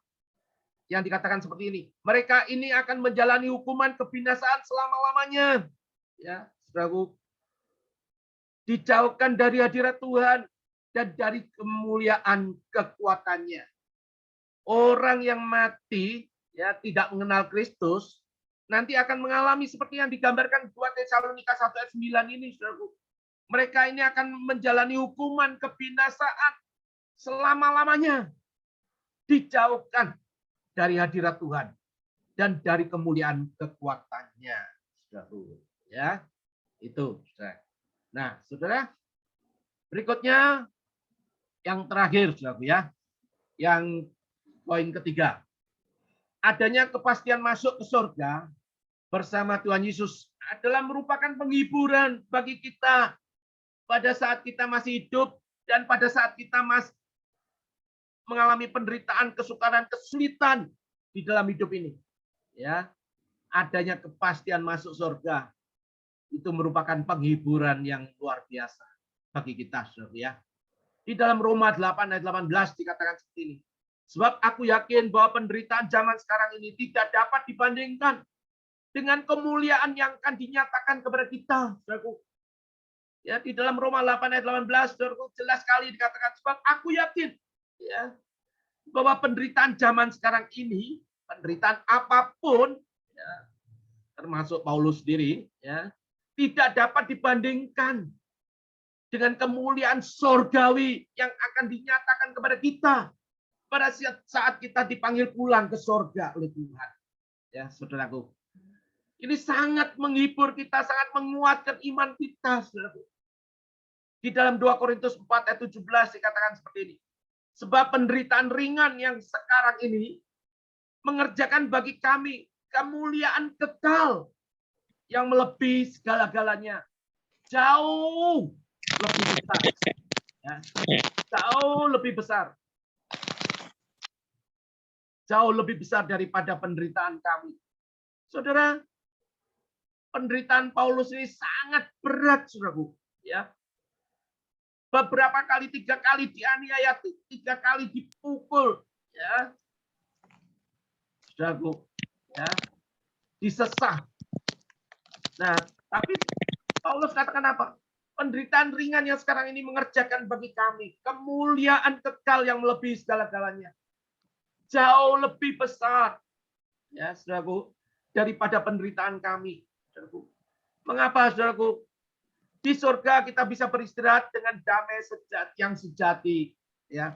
yang dikatakan seperti ini. Mereka ini akan menjalani hukuman kebinasaan selama-lamanya. Ya, Saudaraku, dijauhkan dari hadirat Tuhan dan dari kemuliaan kekuatannya. Orang yang mati ya tidak mengenal Kristus nanti akan mengalami seperti yang digambarkan 2 Tesalonika 1 ayat 9 ini, Saudaraku. Mereka ini akan menjalani hukuman kebinasaan selama-lamanya. Dijauhkan dari hadirat Tuhan dan dari kemuliaan kekuatannya. Saudaraku. Ya, itu. Saudara. Nah, Saudara, berikutnya yang terakhir, Saudaraku ya. Yang poin ketiga. Adanya kepastian masuk ke surga bersama Tuhan Yesus adalah merupakan penghiburan bagi kita pada saat kita masih hidup dan pada saat kita masih mengalami penderitaan, kesukaran, kesulitan di dalam hidup ini. Ya, adanya kepastian masuk surga itu merupakan penghiburan yang luar biasa bagi kita, Saudara ya. Di dalam Roma 8 ayat 18 dikatakan seperti ini. Sebab aku yakin bahwa penderitaan zaman sekarang ini tidak dapat dibandingkan dengan kemuliaan yang akan dinyatakan kepada kita, Saudaraku. Ya, di dalam Roma 8 ayat 18, Saudaraku, jelas sekali dikatakan sebab aku yakin ya bahwa penderitaan zaman sekarang ini, penderitaan apapun ya, termasuk Paulus sendiri ya, tidak dapat dibandingkan dengan kemuliaan surgawi yang akan dinyatakan kepada kita pada saat kita dipanggil pulang ke surga oleh Tuhan. Ya, Saudaraku. Ini sangat menghibur kita, sangat menguatkan iman kita, Saudaraku. Di dalam 2 Korintus 4 ayat 17 dikatakan seperti ini. Sebab penderitaan ringan yang sekarang ini mengerjakan bagi kami kemuliaan kekal yang melebihi segala-galanya. Jauh lebih besar. Ya. Jauh lebih besar. Jauh lebih besar daripada penderitaan kami. Saudara, penderitaan Paulus ini sangat berat, Saudaraku. Ya. Beberapa kali, 3 kali dianiaya, 3 kali dipukul, ya, Saudaraku, ya, disesah. Nah, tapi Paulus katakan apa? Penderitaan ringan yang sekarang ini mengerjakan bagi kami kemuliaan kekal yang melebihi segala-galanya, jauh lebih besar, ya, Saudaraku, daripada penderitaan kami, Saudaraku. Mengapa, Saudaraku? Di surga kita bisa beristirahat dengan damai yang sejati, ya.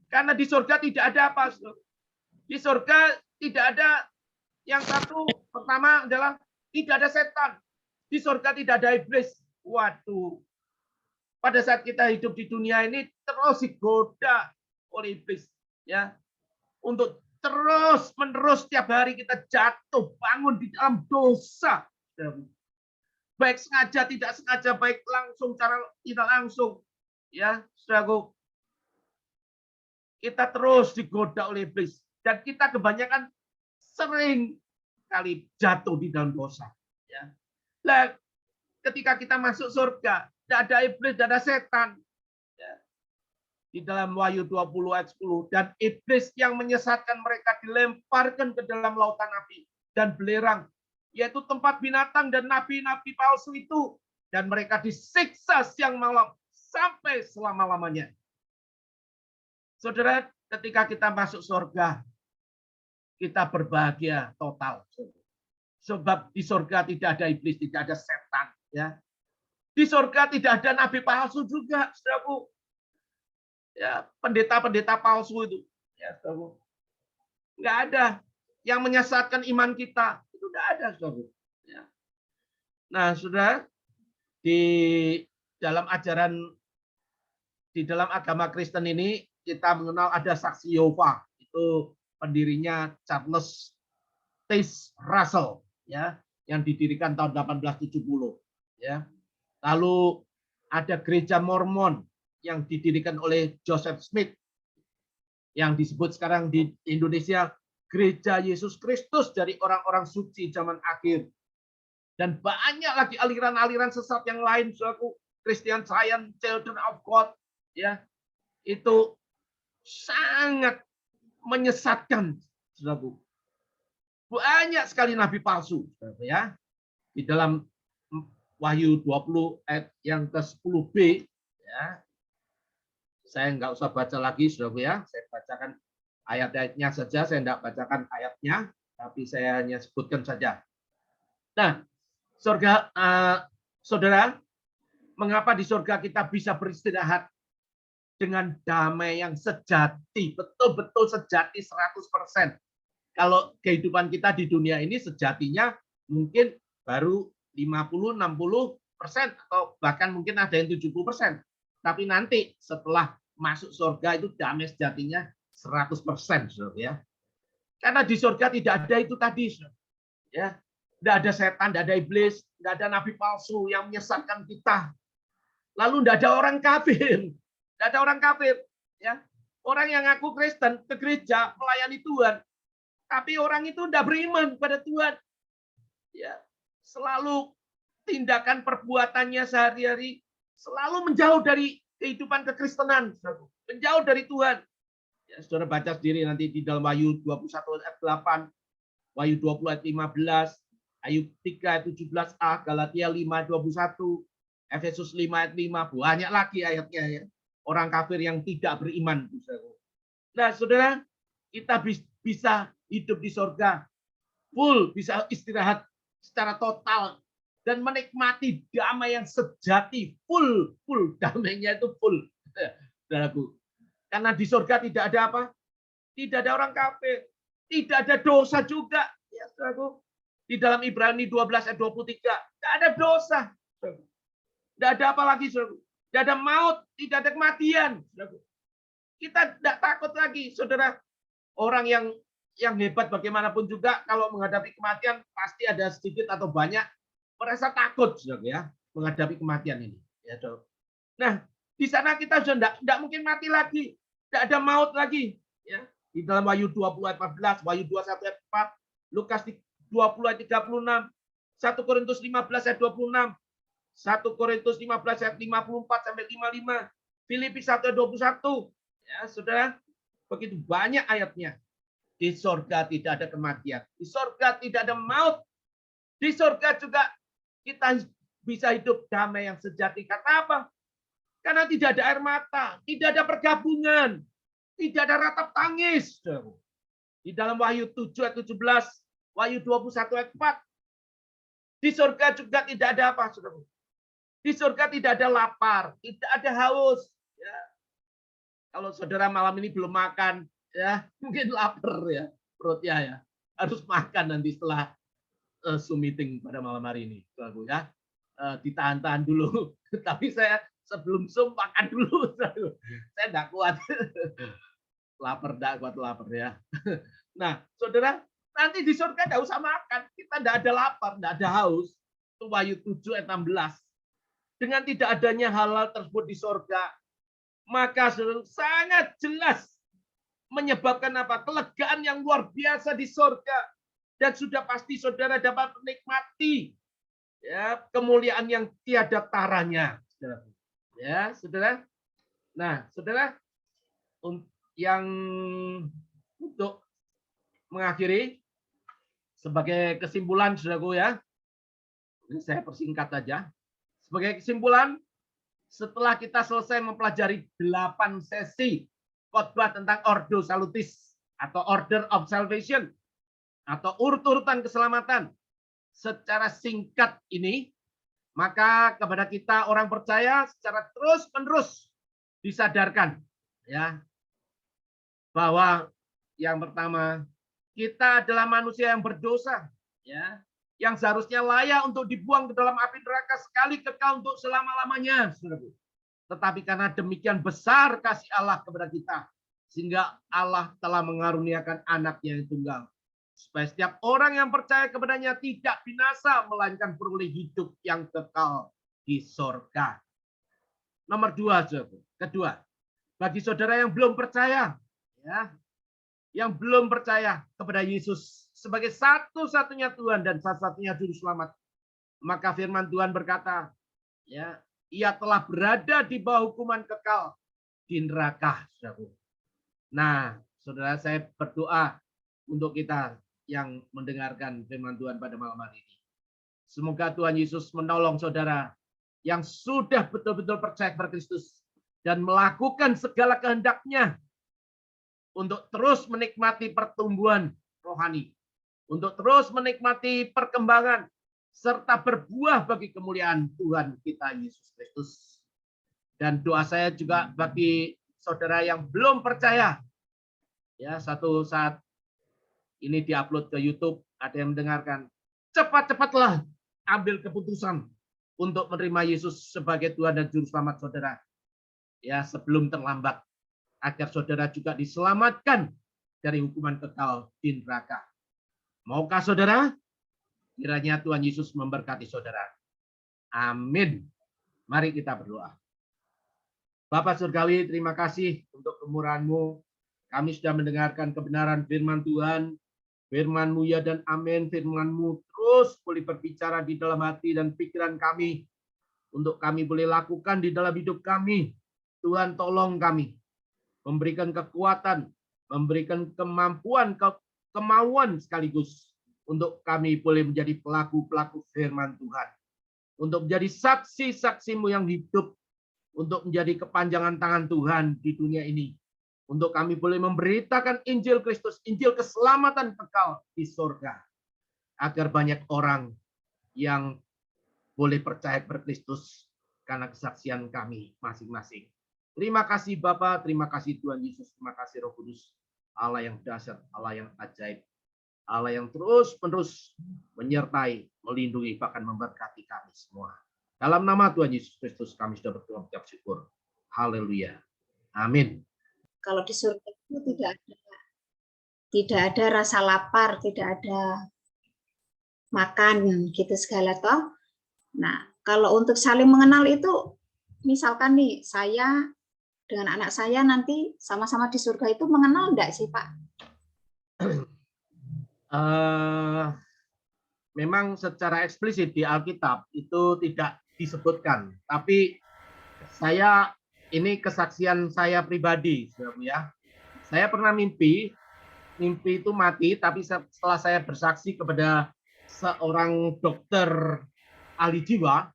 Karena di surga tidak ada apa? Di surga tidak ada yang satu, pertama adalah tidak ada setan. Di surga tidak ada iblis. Waduh. Pada saat kita hidup di dunia ini terus digoda oleh iblis, ya. Untuk terus-menerus setiap hari kita jatuh bangun di dalam dosa. Baik sengaja, tidak sengaja, baik langsung, cara tidak langsung. Ya, Saudaraku. Kita terus digoda oleh iblis. Dan kita kebanyakan sering kali jatuh di dalam dosa. Ya. Nah, ketika kita masuk surga, tidak ada iblis, tidak ada setan. Ya. Di dalam Wahyu 20 ayat 10. Dan iblis yang menyesatkan mereka dilemparkan ke dalam lautan api dan belerang, yaitu tempat binatang dan nabi-nabi palsu itu. Dan mereka disiksa siang malam sampai selama-lamanya. Saudara, ketika kita masuk surga, kita berbahagia total. Sebab di surga tidak ada iblis, tidak ada setan. Ya. Di surga tidak ada nabi palsu juga, saudaraku. Ya, pendeta-pendeta palsu itu. Ya, saudaraku. Nggak ada yang menyesatkan iman kita. Tidak ada, saudara. Ya. Nah, saudara, di dalam ajaran, di dalam agama Kristen ini kita mengenal ada saksi Yehova. Itu pendirinya Charles Taze Russell, ya, yang didirikan tahun 1870. Ya. Lalu ada gereja Mormon yang didirikan oleh Joseph Smith, yang disebut sekarang di Indonesia Gereja Yesus Kristus dari orang-orang suci zaman akhir. Dan banyak lagi aliran-aliran sesat yang lain, saudaraku. Christian Science, Children of God, ya. itu sangat menyesatkan, saudaraku. Banyak sekali nabi palsu, saudaraku, ya. Di dalam Wahyu 20 ayat yang ke-10b, ya. Saya nggak usah baca lagi, saudaraku, ya. Saya bacakan ayat-ayatnya saja, saya tidak bacakan ayatnya, tapi saya hanya sebutkan saja. Nah, saudara, mengapa di surga kita bisa beristirahat dengan damai yang sejati, betul-betul sejati 100%. Kalau kehidupan kita di dunia ini sejatinya mungkin baru 50-60%, atau bahkan mungkin ada yang 70%. Tapi nanti setelah masuk surga itu damai sejatinya 100%, ya. Karena di surga tidak ada itu tadi, ya. Tidak ada setan, tidak ada iblis, tidak ada nabi palsu yang menyesatkan kita. Lalu tidak ada orang kafir. Tidak ada orang kafir, ya. Orang yang ngaku Kristen ke gereja melayani Tuhan, tapi orang itu tidak beriman pada Tuhan. Ya, selalu tindakan perbuatannya sehari-hari selalu menjauh dari kehidupan kekristenan, menjauh dari Tuhan. Ya, saudara baca sendiri nanti di dalam Wahyu 21 ayat 8, Wahyu 20 ayat 15, Ayub 3 ayat 17a, Galatia 5:21, Efesus 5 ayat 5, banyak lagi ayatnya, ya. Orang kafir yang tidak beriman. Nah, saudara, kita bisa hidup di surga full, bisa istirahat secara total dan menikmati damai yang sejati, full damainya itu full, saudaraku. Karena di surga tidak ada apa? Tidak ada orang kafir, tidak ada dosa juga, ya, saudaraku. Di dalam Ibrani 12 ayat 23, tidak ada dosa. Tidak ada apa lagi, saudaraku. Tidak ada maut, tidak ada kematian. Kita tidak takut lagi, saudara. Orang yang hebat bagaimanapun juga, kalau menghadapi kematian, pasti ada sedikit atau banyak merasa takut, saudara, ya, menghadapi kematian ini. Ya, nah, di sana kita sudah tidak mungkin mati lagi. Tidak ada maut lagi. Ya. Di dalam Wahyu 20 ayat 14, Wahyu 21 ayat 4, Lukas 20 ayat 36, 1 Korintus 15 ayat 26, 1 Korintus 15 ayat 54 sampai 55, Filipi 1 ayat 21. Ya, saudara, begitu banyak ayatnya. Di surga tidak ada kematian, di surga tidak ada maut, di surga juga kita bisa hidup damai yang sejati. Karena apa? Karena tidak ada air mata, tidak ada pergabungan, tidak ada ratap tangis. Di dalam Wahyu 7 ayat 17, Wahyu 21 ayat 4, di surga juga tidak ada apa, saudara. Di surga tidak ada lapar, tidak ada haus. Ya. Kalau saudara malam ini belum makan, ya mungkin lapar, ya, perutnya, ya. Harus makan nanti setelah Zoom meeting pada malam hari ini, saudara, ya. Ditahan-tahan dulu. Tapi saya sebelum Zoom makan dulu. Saya tidak kuat. Lapar, tidak kuat lapar, ya. Nah, saudara, nanti di surga tidak usah makan. Kita tidak ada lapar, tidak ada haus. Itu Wahyu 7 ayat 16. Dengan tidak adanya hal-hal tersebut di surga, maka saudara, sangat jelas menyebabkan apa? Kelegaan yang luar biasa di surga. Dan sudah pasti saudara dapat menikmati, ya, kemuliaan yang tiada taranya. Ya, saudara. Nah, saudara, yang untuk mengakhiri sebagai kesimpulan, saudaraku, ya, ini saya persingkat saja. Sebagai kesimpulan, setelah kita selesai mempelajari 8 sesi khotbah tentang Ordo Salutis atau Order of Salvation atau urut-urutan keselamatan secara singkat ini, maka kepada kita orang percaya secara terus-menerus disadarkan, ya, bahwa yang pertama, kita adalah manusia yang berdosa, ya, yang seharusnya layak untuk dibuang ke dalam api neraka sekali kekal untuk selama-lamanya. Tetapi karena demikian besar kasih Allah kepada kita, sehingga Allah telah mengaruniakan Anak-Nya yang tunggal, supaya setiap orang yang percaya kepadanya tidak binasa, melainkan beroleh hidup yang kekal di surga. Nomor 2, kedua, bagi saudara yang belum percaya, ya, yang belum percaya kepada Yesus sebagai satu-satunya Tuhan dan satu-satunya juru selamat, maka firman Tuhan berkata, ya, ia telah berada di bawah hukuman kekal di neraka, saudaraku. Nah, saudara, saya berdoa untuk kita yang mendengarkan firman Tuhan pada malam hari ini. Semoga Tuhan Yesus menolong saudara yang sudah betul-betul percaya kepada Kristus dan melakukan segala kehendaknya untuk terus menikmati pertumbuhan rohani, untuk terus menikmati perkembangan, serta berbuah bagi kemuliaan Tuhan kita Yesus Kristus. Dan doa saya juga bagi saudara yang belum percaya, ya, satu saat ini diupload ke YouTube, ada yang mendengarkan, cepat-cepatlah ambil keputusan untuk menerima Yesus sebagai Tuhan dan Juru Selamat saudara, ya, sebelum terlambat, agar saudara juga diselamatkan dari hukuman kekal di neraka. Maukah saudara? Kiranya Tuhan Yesus memberkati saudara. Amin. Mari kita berdoa. Bapa Surgawi, terima kasih untuk kemurahan-Mu. Kami sudah mendengarkan kebenaran firman Tuhan. Firman-Mu ya dan amin. Firman-Mu terus boleh berbicara di dalam hati dan pikiran kami. Untuk kami boleh lakukan di dalam hidup kami. Tuhan tolong kami. Memberikan kekuatan. Memberikan kemampuan, kemauan sekaligus. Untuk kami boleh menjadi pelaku-pelaku firman Tuhan. Untuk menjadi saksi-saksi-Mu yang hidup. Untuk menjadi kepanjangan tangan Tuhan di dunia ini. Untuk kami boleh memberitakan Injil Kristus, Injil keselamatan kekal di surga. Agar banyak orang yang boleh percaya kepada Kristus karena kesaksian kami masing-masing. Terima kasih Bapa, terima kasih Tuhan Yesus, terima kasih Roh Kudus. Allah yang dahsyat, Allah yang ajaib. Allah yang terus-menerus menyertai, melindungi, bahkan memberkati kami semua. Dalam nama Tuhan Yesus Kristus kami sudah berdoa mengucap syukur. Haleluya. Amin. Kalau di surga itu tidak ada rasa lapar, tidak ada makan gitu segala toh. Nah, kalau untuk saling mengenal itu, misalkan nih saya dengan anak saya nanti sama-sama di surga itu mengenal enggak sih Pak? Memang secara eksplisit di Alkitab itu tidak disebutkan, tapi saya ini kesaksian saya pribadi, ya. Saya pernah mimpi itu mati, tapi setelah saya bersaksi kepada seorang dokter ahli jiwa,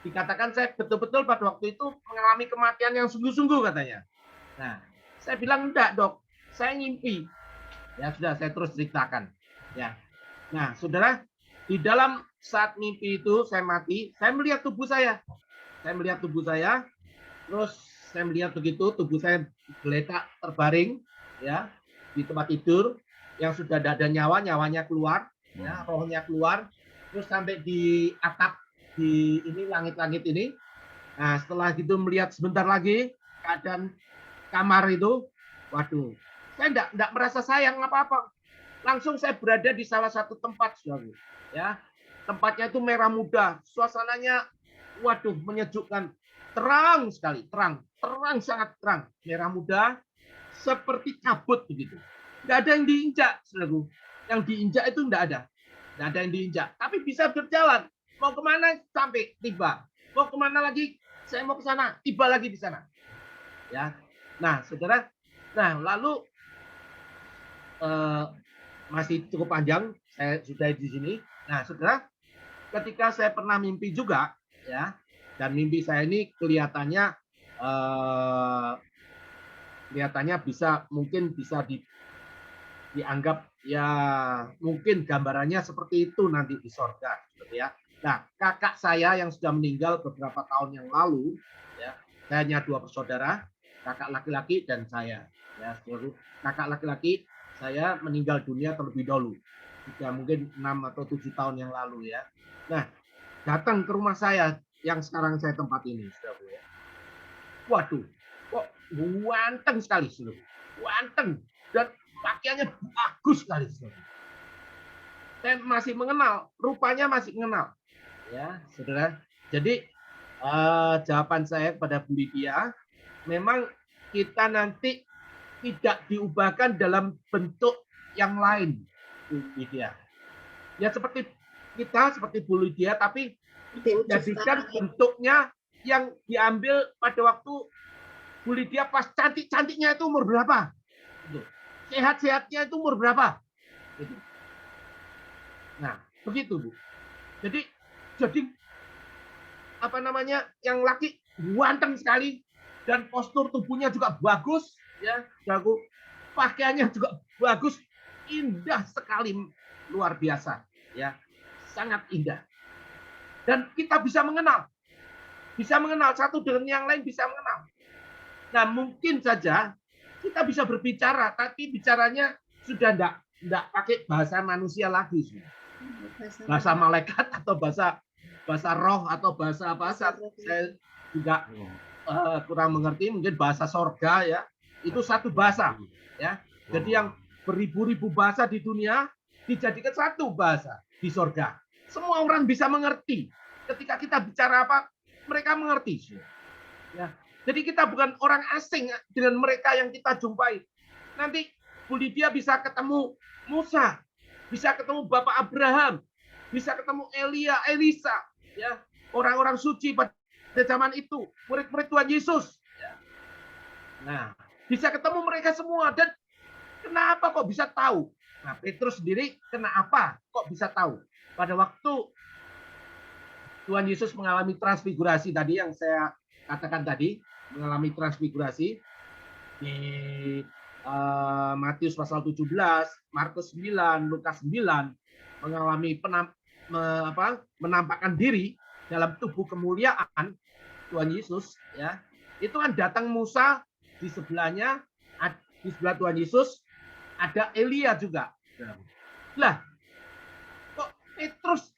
dikatakan saya betul-betul pada waktu itu mengalami kematian yang sungguh-sungguh katanya. Nah, saya bilang enggak dok, saya ngimpi. Ya sudah, saya terus ceritakan. Ya, nah saudara, di dalam saat mimpi itu saya mati, saya melihat tubuh saya. Saya melihat tubuh saya. Terus saya melihat begitu tubuh saya geletak terbaring ya di tempat tidur yang sudah tidak ada nyawa, nyawanya keluar, ya, rohnya keluar, terus sampai di atap di ini langit-langit ini. Nah, setelah itu melihat sebentar lagi keadaan kamar itu, waduh, saya tidak merasa sayang apa-apa. Langsung saya berada di salah satu tempat, saudara. Ya, tempatnya itu merah muda, suasananya, waduh, menyejukkan. Terang sekali, terang sangat terang, merah muda, seperti kabut begitu. Nggak ada yang diinjak, saudaraku. Yang diinjak itu nggak ada yang diinjak. Tapi bisa berjalan. Mau kemana sampai tiba. Mau kemana lagi, saya mau ke sana, tiba lagi di sana. Ya, nah saudara, nah lalu masih cukup panjang, saya sudah di sini. Nah saudara, ketika saya pernah mimpi juga, ya. Dan mimpi saya ini kelihatannya mungkin bisa dianggap ya mungkin gambarannya seperti itu nanti di surga, gitu ya. Nah, kakak saya yang sudah meninggal beberapa tahun yang lalu, ya, saya hanya 2 bersaudara, kakak laki-laki dan saya. Ya, kakak laki-laki saya meninggal dunia terlebih dahulu, sudah mungkin 6 atau 7 tahun yang lalu ya. Nah, datang ke rumah saya yang sekarang saya tempat ini, saudara ya. Waduh, kok ganteng sekali, saudara. Ganteng dan pakaiannya bagus sekali, saudara. Saya masih mengenal, rupanya masih mengenal, ya, saudara. Jadi jawaban saya kepada Bu Lydia, memang kita nanti tidak diubahkan dalam bentuk yang lain, Bu Lydia. Ya seperti kita, seperti Bu Lydia, tapi jadikan bentuknya yang diambil pada waktu Bu Lydia pas cantik-cantiknya itu umur berapa? Gitu. Sehat-sehatnya itu umur berapa? Gitu. Nah, begitu Bu. Jadi apa namanya, yang laki ganteng sekali dan postur tubuhnya juga bagus, ya, jago. Pakaiannya juga bagus, indah sekali, luar biasa, ya, sangat indah. Dan kita bisa mengenal satu dengan yang lain, bisa mengenal. Nah, mungkin saja kita bisa berbicara, tapi bicaranya sudah enggak pakai bahasa manusia lagi, bahasa malaikat atau bahasa roh atau bahasa apa, saya juga kurang mengerti, mungkin bahasa sorga, ya, itu satu bahasa, ya. Jadi yang beribu-ribu bahasa di dunia dijadikan satu bahasa di sorga. Semua orang bisa mengerti. Ketika kita bicara apa, mereka mengerti. Ya. Jadi kita bukan orang asing dengan mereka yang kita jumpai. Nanti Bu Lydia bisa ketemu Musa, bisa ketemu Bapak Abraham, bisa ketemu Elia, Elisa, ya, orang-orang suci pada zaman itu, murid-murid Tuhan Yesus. Nah, bisa ketemu mereka semua. Dan kenapa kok bisa tahu? Nah, Petrus sendiri kenapa kok bisa tahu? Pada waktu Tuhan Yesus mengalami transfigurasi tadi yang saya katakan tadi, mengalami transfigurasi di Matius pasal 17, Markus 9, Lukas 9, mengalami menampakkan diri dalam tubuh kemuliaan Tuhan Yesus, ya. Itu kan datang Musa, di sebelahnya, di sebelah Tuhan Yesus ada Elia juga. Lah, kok Petrus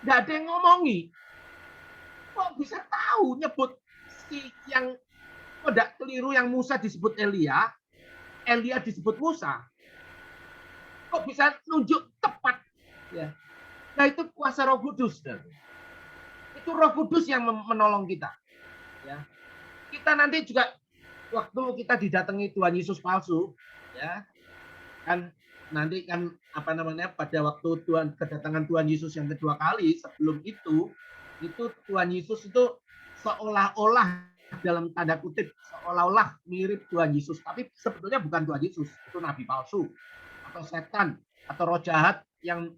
nggak ada yang ngomongi? Kok bisa tahu nyebut si yang tidak keliru, yang Musa disebut Elia, Elia disebut Musa? Kok bisa nunjuk tepat? Ya. Nah, itu kuasa Roh Kudus. Itu Roh Kudus yang menolong kita. Ya. Kita nanti juga waktu kita didatangi Tuhan Yesus palsu, ya, kan nanti kan apa namanya, pada waktu kedatangan Tuhan Yesus yang kedua kali, sebelum itu Tuhan Yesus itu seolah-olah, dalam tanda kutip, seolah-olah mirip Tuhan Yesus, tapi sebetulnya bukan Tuhan Yesus, itu nabi palsu atau setan atau roh jahat yang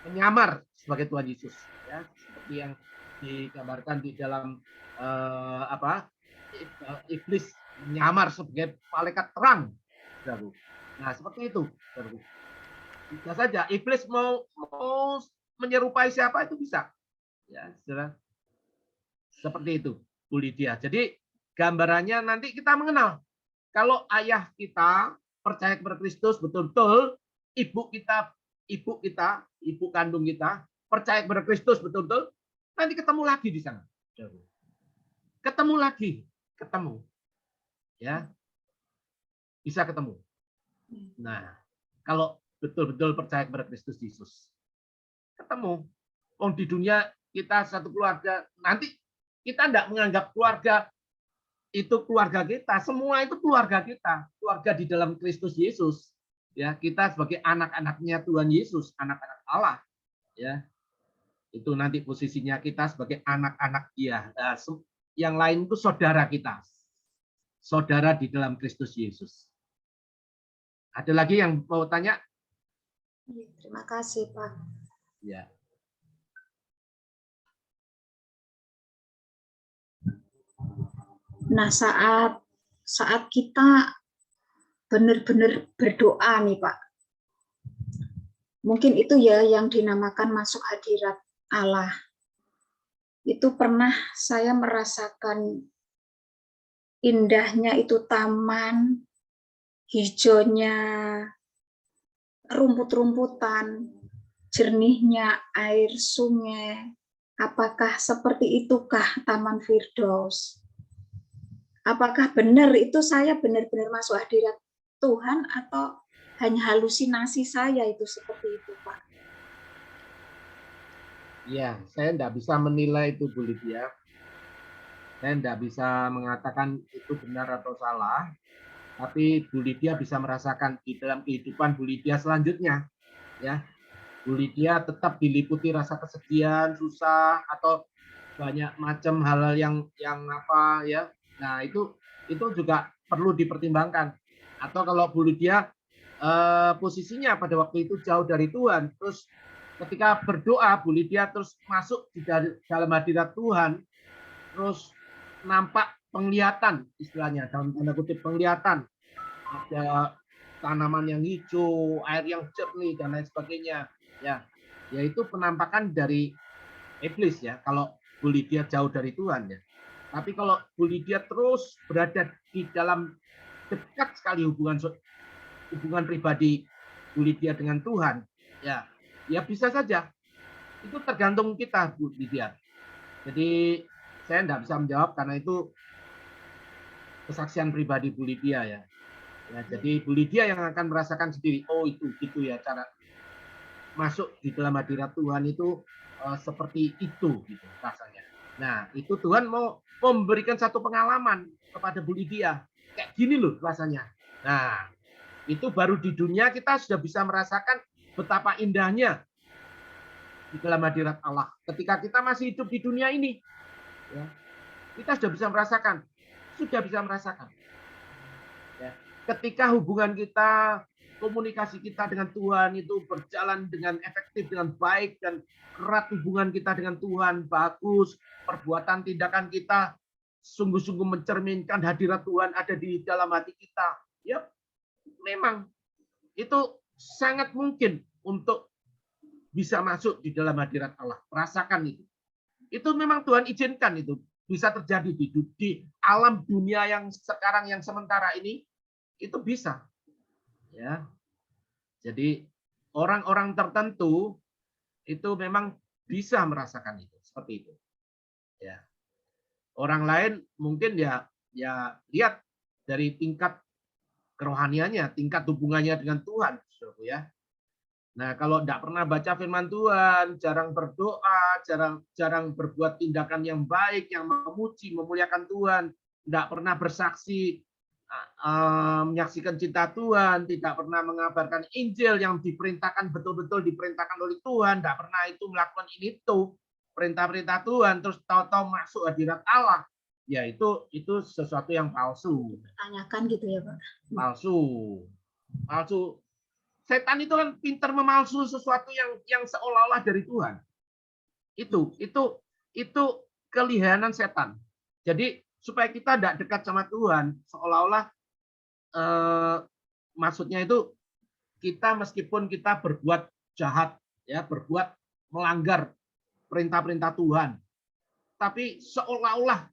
menyamar sebagai Tuhan Yesus, ya, seperti yang digambarkan di dalam iblis menyamar sebagai malaikat terang. Nah, seperti itu. Bisa saja iblis mau menyerupai siapa itu bisa. Ya, saudara. Seperti itu, Bu Lydia. Jadi gambarannya nanti kita mengenal. Kalau ayah kita percaya kepada Kristus betul-betul, ibu kandung kita percaya kepada Kristus betul-betul, nanti ketemu lagi di sana. Ketemu. Ya. Bisa ketemu. Nah, kalau betul-betul percaya kepada Kristus Yesus, ketemu. Di dunia kita satu keluarga, nanti kita tidak menganggap keluarga itu keluarga kita, semua itu keluarga kita, keluarga di dalam Kristus Yesus. Ya, kita sebagai anak-anaknya Tuhan Yesus, anak-anak Allah. Ya, itu nanti posisinya kita sebagai anak-anak Dia. Yang lain itu saudara kita, saudara di dalam Kristus Yesus. Ada lagi yang mau tanya? Terima kasih, Pak. Ya. Nah, saat kita benar-benar berdoa nih, Pak. Mungkin itu ya yang dinamakan masuk hadirat Allah. Itu pernah saya merasakan indahnya itu taman, hijaunya rumput-rumputan, jernihnya air sungai. Apakah seperti itukah Taman Firdaus? Apakah benar itu saya benar-benar masuk hadirat Tuhan atau hanya halusinasi saya itu seperti itu, Pak? Ya, saya tidak bisa menilai itu, Bu Lydia. Saya tidak bisa mengatakan itu benar atau salah. Tapi Bu Lydia bisa merasakan di dalam kehidupan Bu Lydia selanjutnya. Ya, Bu Lydia tetap diliputi rasa kesedihan, susah, atau banyak macam hal-hal yang apa ya. Nah, itu itu juga perlu dipertimbangkan. Atau kalau Bu Lydia posisinya pada waktu itu jauh dari Tuhan, terus ketika berdoa Bu Lydia terus masuk di dalam hadirat Tuhan, terus nampak penglihatan, istilahnya dalam tanda kutip penglihatan, ada tanaman yang hijau, air yang jernih dan lain sebagainya, ya, yaitu penampakan dari iblis ya. Kalau Bu Lydia jauh dari Tuhan ya. Tapi kalau Bu Lydia terus berada di dalam dekat sekali hubungan pribadi Bu Lydia dengan Tuhan, ya, ya bisa saja. Itu tergantung kita, Bu Lydia. Jadi saya tidak bisa menjawab karena itu kesaksian pribadi Bu Lydia ya. Ya, jadi Bu Lydia yang akan merasakan sendiri, oh itu gitu ya cara masuk di dalam hadirat Tuhan itu seperti itu gitu rasanya. Nah, itu Tuhan mau memberikan satu pengalaman kepada Bu Lydia. Kayak gini loh rasanya. Nah, itu baru di dunia kita sudah bisa merasakan betapa indahnya di dalam hadirat Allah. Ketika kita masih hidup di dunia ini, ya, kita sudah bisa merasakan. Ya. Ketika hubungan kita, komunikasi kita dengan Tuhan itu berjalan dengan efektif, dengan baik, dan erat hubungan kita dengan Tuhan, bagus, perbuatan tindakan kita sungguh-sungguh mencerminkan hadirat Tuhan ada di dalam hati kita. Ya, memang itu sangat mungkin untuk bisa masuk di dalam hadirat Allah. Rasakan itu. Itu memang Tuhan izinkan itu bisa terjadi di alam dunia yang sekarang yang sementara ini, itu bisa. Ya. Jadi orang-orang tertentu itu memang bisa merasakan itu seperti itu. Ya. Orang lain mungkin ya lihat dari tingkat kerohaniannya, tingkat hubungannya dengan Tuhan, ya. Nah, kalau tidak pernah baca firman Tuhan, jarang berdoa, jarang berbuat tindakan yang baik, yang memuji, memuliakan Tuhan, tidak pernah bersaksi, menyaksikan cinta Tuhan, tidak pernah mengabarkan Injil yang diperintahkan betul-betul diperintahkan oleh Tuhan, tidak pernah itu melakukan ini itu perintah-perintah Tuhan, terus tahu-tahu masuk hadirat Allah, ya itu sesuatu yang palsu. Tanyakan gitu ya Pak. Palsu. Setan itu kan pintar memalsu sesuatu yang seolah-olah dari Tuhan. Itu kelihanan setan. Jadi supaya kita tidak dekat sama Tuhan, seolah-olah maksudnya itu kita meskipun kita berbuat jahat, ya berbuat melanggar perintah-perintah Tuhan, tapi seolah-olah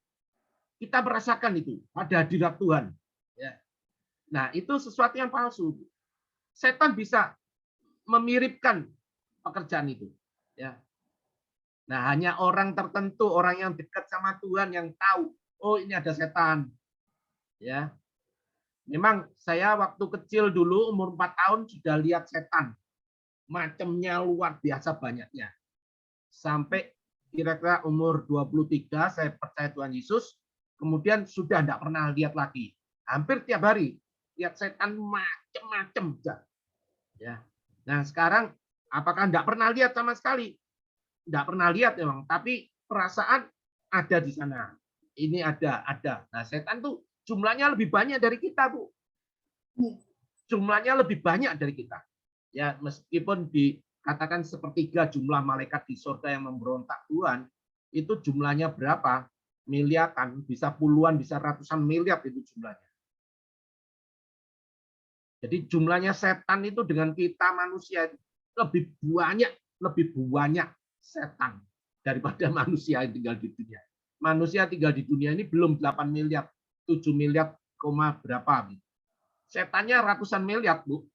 kita merasakan itu ada hadirat Tuhan. Ya. Nah itu sesuatu yang palsu. Setan bisa memiripkan pekerjaan itu, ya. Nah, hanya orang tertentu, orang yang dekat sama Tuhan yang tahu, oh ini ada setan, ya. Memang saya waktu kecil dulu umur 4 tahun sudah lihat setan, macamnya luar biasa banyaknya. Sampai kira-kira umur 23 saya percaya Tuhan Yesus, kemudian sudah tidak pernah lihat lagi. Hampir tiap hari lihat setan macam-macam. Ya. Nah sekarang apakah tidak pernah lihat sama sekali? Tidak pernah lihat memang, tapi perasaan ada di sana. Ini ada. Nah setan tuh jumlahnya lebih banyak dari kita, Bu. Jumlahnya lebih banyak dari kita. Ya meskipun dikatakan sepertiga jumlah malaikat di surga yang memberontak Tuhan, itu jumlahnya berapa? Miliaran, bisa puluhan, bisa ratusan miliar itu jumlahnya. Jadi jumlahnya setan itu dengan kita manusia lebih banyak setan daripada manusia yang tinggal di dunia. Manusia tinggal di dunia ini belum 8 miliar, 7 miliar, berapa. Setannya ratusan miliar, Bu.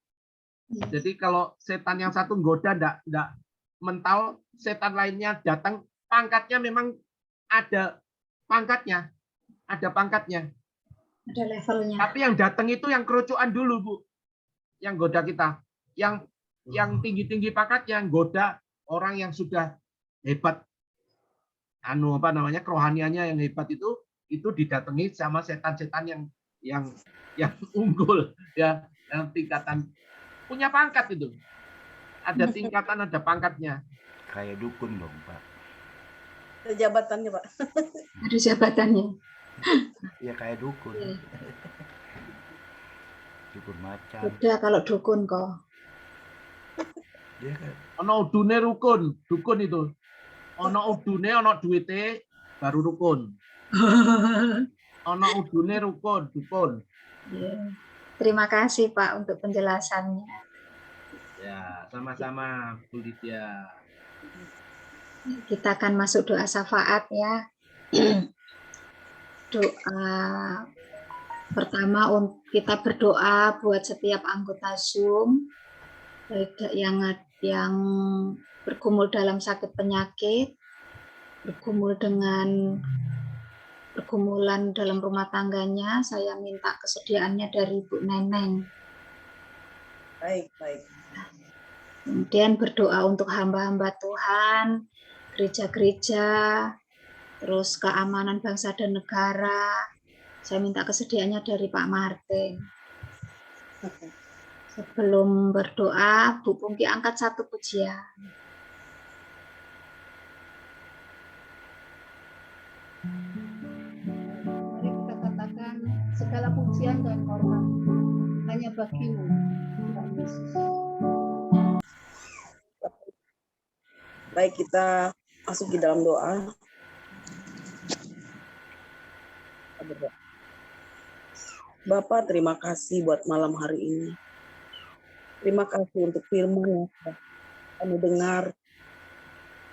Jadi kalau setan yang satu goda enggak mental, setan lainnya datang, pangkatnya memang ada pangkatnya. Ada pangkatnya. Ada levelnya. Tapi yang datang itu yang kerucuan dulu, Bu. Yang goda kita, yang tinggi-tinggi pangkatnya, yang goda orang yang sudah hebat, kerohaniannya yang hebat itu didatangi sama setan-setan yang unggul, ya, yang tingkatan punya pangkat itu, ada tingkatan, ada pangkatnya. Kayak dukun dong, Pak. Ada jabatannya, Pak. Ada jabatannya. Ya kayak dukun. Iya. Dukun macan. Beda kalau dukun kok. Dia kan Ono udune rukun, dukun itu. Ono udune, ono duite, baru rukun. Ono udune rukun, dukun. Iya. Terima kasih Pak untuk penjelasannya. Ya, sama-sama Bu Lydia. Kita akan masuk doa syafaat ya. Doa pertama, kita berdoa buat setiap anggota Zoom, baik yang bergumul dalam sakit penyakit, bergumul dengan pergumulan dalam rumah tangganya. Saya minta kesediaannya dari Bu Neneng. Baik, baik. Kemudian berdoa untuk hamba-hamba Tuhan, gereja-gereja, terus keamanan bangsa dan negara. Saya minta kesediaannya dari Pak Martin. Sebelum berdoa, Bu Pungki angkat satu pujian. Mari kita katakan segala pujian dan hormat hanya bagimu, Tuhan Yesus. Baik, kita masuk di dalam doa. Bapak, terima kasih buat malam hari ini. Terima kasih untuk firman yang sudah kami dengar.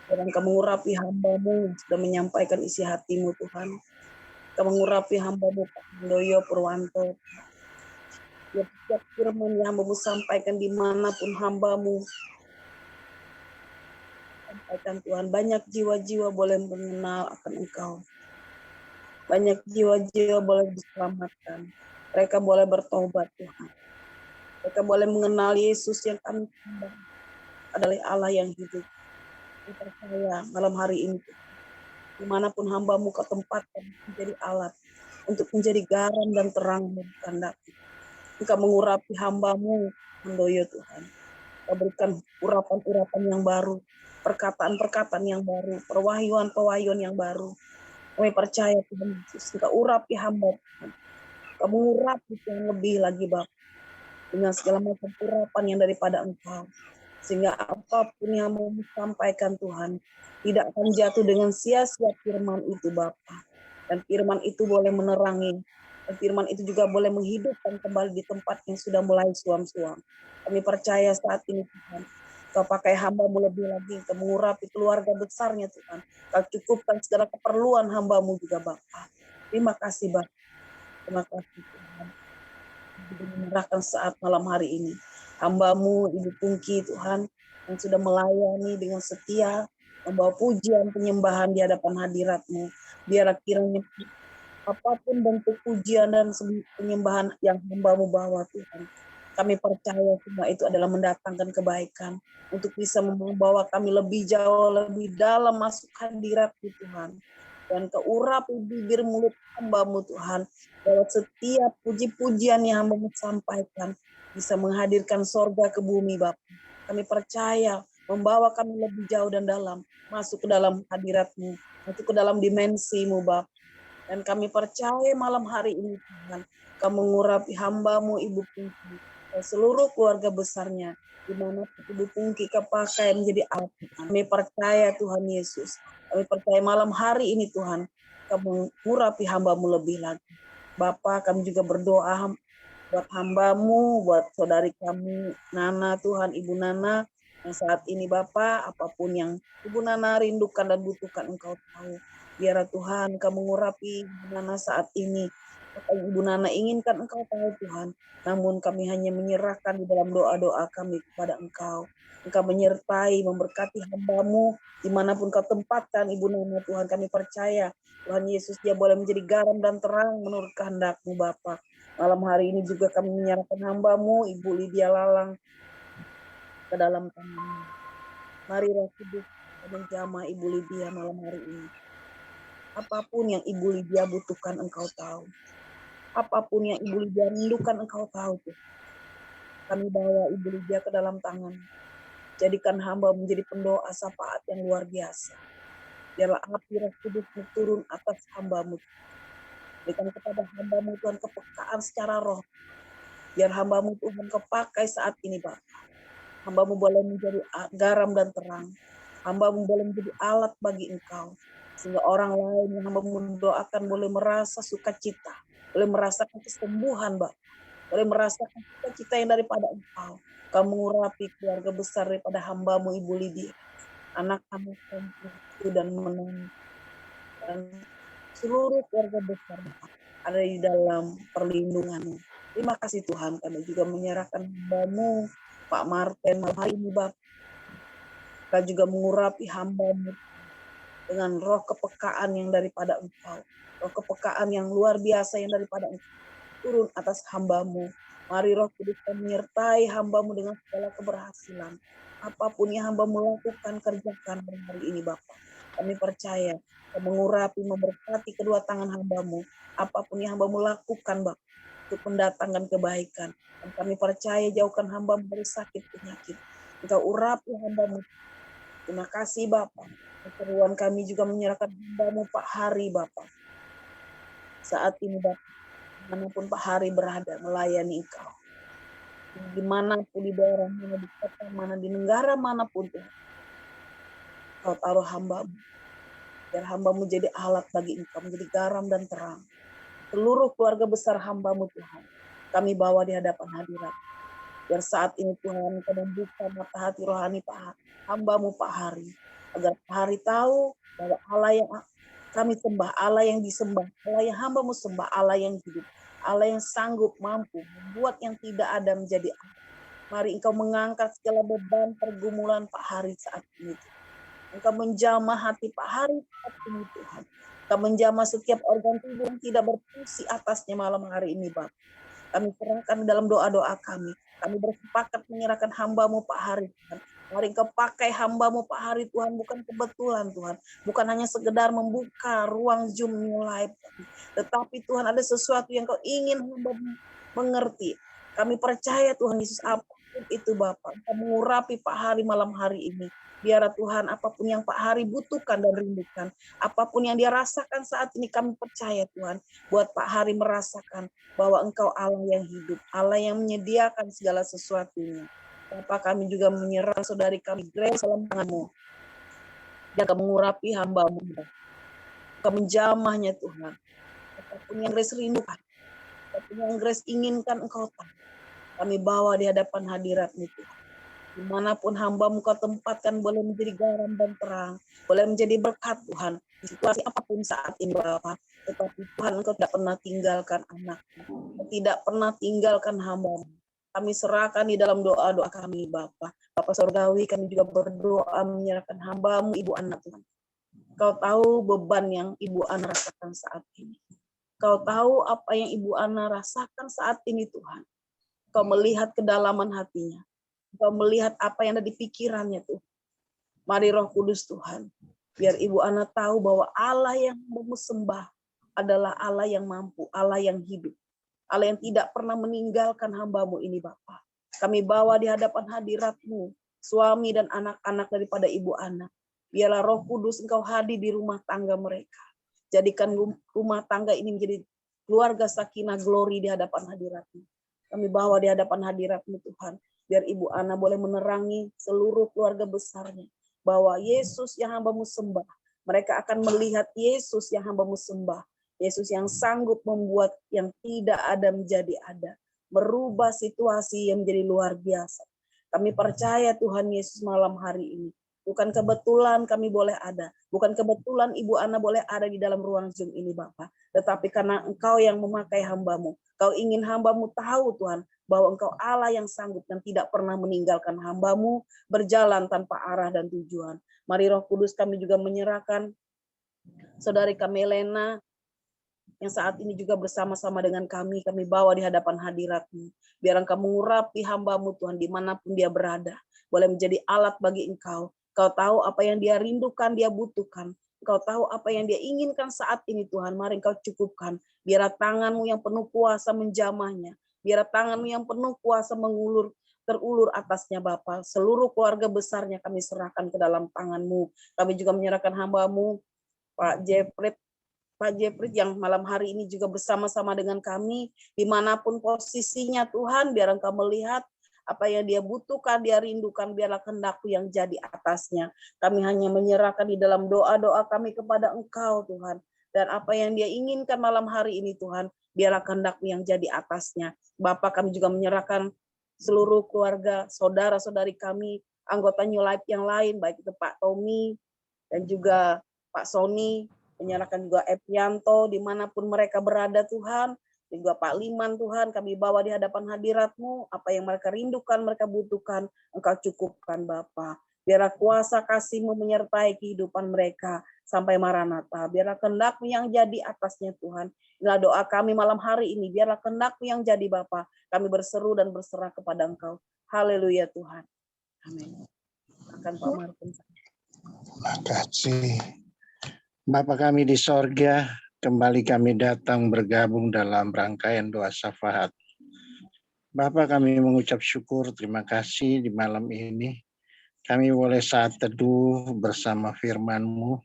Dan kamu mengurapi hamba-Mu yang sudah menyampaikan isi hati-Mu, Tuhan. Kamu mengurapi hamba-Mu, Pak Handoyo Purwanto. Ya, setiap firman yang hamba-Mu sampaikan dimanapun hamba-Mu sampaikan, Tuhan. Banyak jiwa-jiwa boleh mengenal akan Engkau. Banyak jiwa-jiwa boleh diselamatkan. Mereka boleh bertobat, Tuhan. Mereka boleh mengenal Yesus yang kami sembah adalah Allah yang hidup. Saya percaya malam hari ini, dimanapun hamba-Mu ke tempat menjadi alat untuk menjadi garam dan terang dan kehendak. Engkau mengurapi hamba-Mu, Handoyo, Tuhan. Kau berikan urapan-urapan yang baru, perkataan-perkataan yang baru, perwahyuan-perwahyuan yang baru. Kami percaya, Tuhan Yesus, Engkau urapi hamba, Tuhan. Kamu urapi yang lebih lagi, Bapak, dengan segala macam urapan yang daripada Engkau. Sehingga apapun yang mau disampaikan, Tuhan, tidak akan jatuh dengan sia-sia firman itu, Bapak. Dan firman itu boleh menerangi. Dan firman itu juga boleh menghidupkan kembali di tempat yang sudah mulai suam-suam. Kami percaya saat ini, Tuhan, Kau pakai hamba-Mu lebih lagi, Kau mengurapi keluarga besarnya, Tuhan. Kau cukupkan segala keperluan hamba-Mu juga, Bapak. Terima kasih, Bapak. Terima kasih, Tuhan. Menyerahkan saat malam hari ini. Hamba-Mu, Ibu Pungki, Tuhan, yang sudah melayani dengan setia, membawa pujian, penyembahan di hadapan hadirat-Mu. Biarlah kiranya apapun bentuk pujian dan penyembahan yang hamba-Mu bawa, Tuhan, kami percaya semua itu adalah mendatangkan kebaikan untuk bisa membawa kami lebih jauh, lebih dalam masuk hadirat-Mu, Tuhan. Dan keurapi bibir mulut hamba-Mu, Tuhan, lewat setiap puji-pujian yang hamba-Mu sampaikan bisa menghadirkan sorga ke bumi, Bapak. Kami percaya membawa kami lebih jauh dan dalam, masuk ke dalam hadirat-Mu, masuk ke dalam dimensi-Mu, Bapak. Dan kami percaya malam hari ini, Tuhan, Kau mengurapi hamba-Mu, Ibu Pungki, dan seluruh keluarga besarnya, di mana Ibu Pungki kepakai menjadi alat. Kami percaya, Tuhan Yesus, kami percaya malam hari ini, Tuhan, Kau mengurapi hamba-Mu lebih lagi. Bapa, kami juga berdoa buat hamba-Mu, buat saudari kami, Nana, Tuhan, Ibu Nana, yang saat ini, Bapa, apapun yang Ibu Nana rindukan dan butuhkan, Engkau tahu. Biarlah Tuhan, Kau mengurapi Ibu Nana saat ini. Apa yang Ibu Nana inginkan, Engkau tahu, Tuhan. Namun kami hanya menyerahkan di dalam doa-doa kami kepada Engkau. Engkau menyertai, memberkati hamba-Mu, dimanapun Kau tempatkan Ibu Nana, Tuhan. Kami percaya, Tuhan Yesus, dia boleh menjadi garam dan terang menurut kehendak-Mu, Bapa. Malam hari ini juga kami menyerahkan hamba-Mu, Ibu Lydia Lalang, ke dalam tangan-Mu. Mari Roh Kudus menjamah Ibu Lydia malam hari ini. Apapun yang Ibu Lydia butuhkan, Engkau tahu. Apapun yang Ibu Lydia rindukan, Engkau tahu. Kami bawa Ibu Lydia ke dalam tangan. Jadikan hamba menjadi pendoa syafaat yang luar biasa. Biarlah api Roh Kudus turun atas hamba-Mu. Berikan kepada hamba-Mu Tuhan kepekaan secara roh. Biar hamba-Mu Tuhan Kau pakai saat ini Bapa. Hamba-Mu boleh menjadi garam dan terang. Hamba-Mu boleh menjadi alat bagi Engkau. Sehingga orang lain yang hamba-Mu doakan boleh merasa sukacita. Boleh merasakan kesembuhan Bapa. Boleh merasakan sukacita yang daripada Engkau. Kau mengurapi keluarga besar daripada hamba-Mu Ibu Lydia. Anak-anak dan menantu. Dan seluruh keluarga besar Bapa ada di dalam perlindungan-Mu. Terima kasih Tuhan, kami juga menyerahkan hamba-Mu Pak Martin malam hari ini Bapak. Kau juga mengurapi hamba-Mu dengan roh kepekaan yang daripada Engkau. Roh kepekaan yang luar biasa yang daripada Engkau. Turun atas hamba-Mu. Mari Roh Kudus menyertai hamba-Mu dengan segala keberhasilan. Apapun yang hamba-Mu lakukan, kerjakan hari ini Bapak. Kami percaya Kau mengurapi, memberkati kedua tangan hamba-Mu. Apapun yang hamba-Mu lakukan Bapak, untuk mendatangkan kebaikan. Dan kami percaya jauhkan hamba-Mu dari sakit penyakit. Engkau urapi hamba-Mu. Terima kasih Bapak. Keseruan kami juga menyerahkan hamba-Mu Pak Hari Bapak. Saat ini Bapak, dimanapun Pak Hari berada melayani Engkau. Dimanapun di daerah mana, di kota mana, di negara manapun Tuhan. Kau taruh hamba-Mu. Biar hamba-Mu jadi alat bagi Engkau, menjadi garam dan terang. Seluruh keluarga besar hamba-Mu Tuhan, kami bawa di hadapan hadirat. Biar saat ini Tuhan Kau membuka mata hati rohani Pak hamba-Mu Pak Hari. Agar Pak Hari tahu bahwa Allah yang kami sembah, Allah yang disembah, Allah yang hamba-Mu sembah, Allah yang hidup, Allah yang sanggup mampu membuat yang tidak ada menjadi ada. Mari Engkau mengangkat segala beban pergumulan Pak Hari saat ini. Engkau menjamah hati Pak Hari saat ini Tuhan. Engkau menjamah setiap organ tubuh yang tidak berfungsi atasnya malam hari ini Bapak. Kami serahkan dalam doa-doa kami. Kami bersepakat menyerahkan hamba-Mu Pak Hari Tuhan. Mari Engkau pakai hamba-Mu Pak Hari Tuhan, bukan kebetulan Tuhan. Bukan hanya sekedar membuka ruang Zoom New Life. Tetapi Tuhan ada sesuatu yang Kau ingin hamba-Mu mengerti. Kami percaya Tuhan Yesus apapun itu Bapak. Engkau mengurapi Pak Hari malam hari ini. Biar Tuhan apapun yang Pak Hari butuhkan dan rindukan. Apapun yang dia rasakan saat ini kami percaya Tuhan. Buat Pak Hari merasakan bahwa Engkau Allah yang hidup. Allah yang menyediakan segala sesuatunya. Bapak kami juga menyerah saudari kami Grace dalam tangan-Mu. Jaga mengurapi hamba-Mu. Engkau menjamahnya Tuhan. Apapun yang Grace rindukan. Apapun yang Grace inginkan Engkau tahu. Kami bawa di hadapan hadirat-Mu Tuhan. Dimanapun hamba-Mu Kau tempatkan boleh menjadi garam dan terang. Boleh menjadi berkat Tuhan. Di situasi apapun saat ini Bapak. Tetapi Tuhan Engkau tidak pernah tinggalkan anak-Mu. Tidak pernah tinggalkan hamba-Mu. Kami serahkan di dalam doa-doa kami Bapak. Bapak Surgawi kami juga berdoa menyerahkan hamba-Mu Ibu Ana Tuhan. Kau tahu beban yang Ibu Ana rasakan saat ini. Kau tahu apa yang Ibu Ana rasakan saat ini Tuhan. Kau melihat kedalaman hatinya. Kau melihat apa yang ada di pikirannya Tuhan. Mari Roh Kudus Tuhan. Biar Ibu Ana tahu bahwa Allah yang Mu sembah adalah Allah yang mampu, Allah yang hidup. Allah yang tidak pernah meninggalkan hamba-Mu ini Bapa. Kami bawa di hadapan hadirat-Mu, suami dan anak-anak daripada Ibu Ana. Biarlah Roh Kudus Engkau hadir di rumah tangga mereka. Jadikan rumah tangga ini menjadi keluarga sakinah glory di hadapan hadirat-Mu. Kami bawa di hadapan hadirat-Mu Tuhan. Biar Ibu Ana boleh menerangi seluruh keluarga besarnya. Bahwa Yesus yang hamba-Mu sembah. Mereka akan melihat Yesus yang hamba-Mu sembah. Yesus yang sanggup membuat yang tidak ada menjadi ada. Merubah situasi yang menjadi luar biasa. Kami percaya Tuhan Yesus malam hari ini. Bukan kebetulan kami boleh ada. Bukan kebetulan Ibu Ana boleh ada di dalam ruang Zoom ini Bapak. Tetapi karena Engkau yang memakai hamba-Mu. Kau ingin hamba-Mu tahu Tuhan. Bahwa Engkau Allah yang sanggup dan tidak pernah meninggalkan hamba-Mu berjalan tanpa arah dan tujuan. Mari Roh Kudus kami juga menyerahkan saudari kami Lena yang saat ini juga bersama-sama dengan kami bawa di hadapan hadirat-Mu. Biar Engkau mengurapi hamba-Mu Tuhan dimanapun dia berada. Boleh menjadi alat bagi Engkau. Kau tahu apa yang dia rindukan, dia butuhkan. Engkau tahu apa yang dia inginkan saat ini Tuhan. Mari Engkau cukupkan. Biar tangan-Mu yang penuh kuasa menjamahnya. Biar tangan-Mu yang penuh kuasa terulur atasnya Bapa. Seluruh keluarga besarnya kami serahkan ke dalam tangan-Mu. Kami juga menyerahkan hamba-Mu Pak Jeffrey, Pak Jeffrey yang malam hari ini juga bersama-sama dengan kami, dimanapun posisinya Tuhan, biar Engkau melihat apa yang dia butuhkan, dia rindukan, biarlah kehendak-Mu yang jadi atasnya. Kami hanya menyerahkan di dalam doa-doa kami kepada Engkau Tuhan. Dan apa yang dia inginkan malam hari ini Tuhan, biarlah kehendak-Mu yang jadi atasnya. Bapak, kami juga menyerahkan seluruh keluarga, saudara-saudari kami, anggota New Life yang lain, baik itu Pak Tommy dan juga Pak Sony, menyerahkan juga Epianto, dimanapun mereka berada Tuhan, dan juga Pak Liman Tuhan, kami bawa di hadapan hadirat-Mu, apa yang mereka rindukan, mereka butuhkan, Engkau cukupkan Bapa. Biarlah kuasa kasih-Mu menyertai kehidupan mereka sampai Maranatha. Biarlah kehendak-Mu yang jadi atasnya Tuhan. Inilah doa kami malam hari ini, biarlah kehendak-Mu yang jadi Bapa. Kami berseru dan berserah kepada Engkau. Haleluya Tuhan. Amin. Akan Pak Martin. Terima kasih. Bapa kami di sorga, kembali kami datang bergabung dalam rangkaian doa syafaat. Bapa, kami mengucap syukur, terima kasih di malam ini. Kami boleh saat teduh bersama firman-Mu.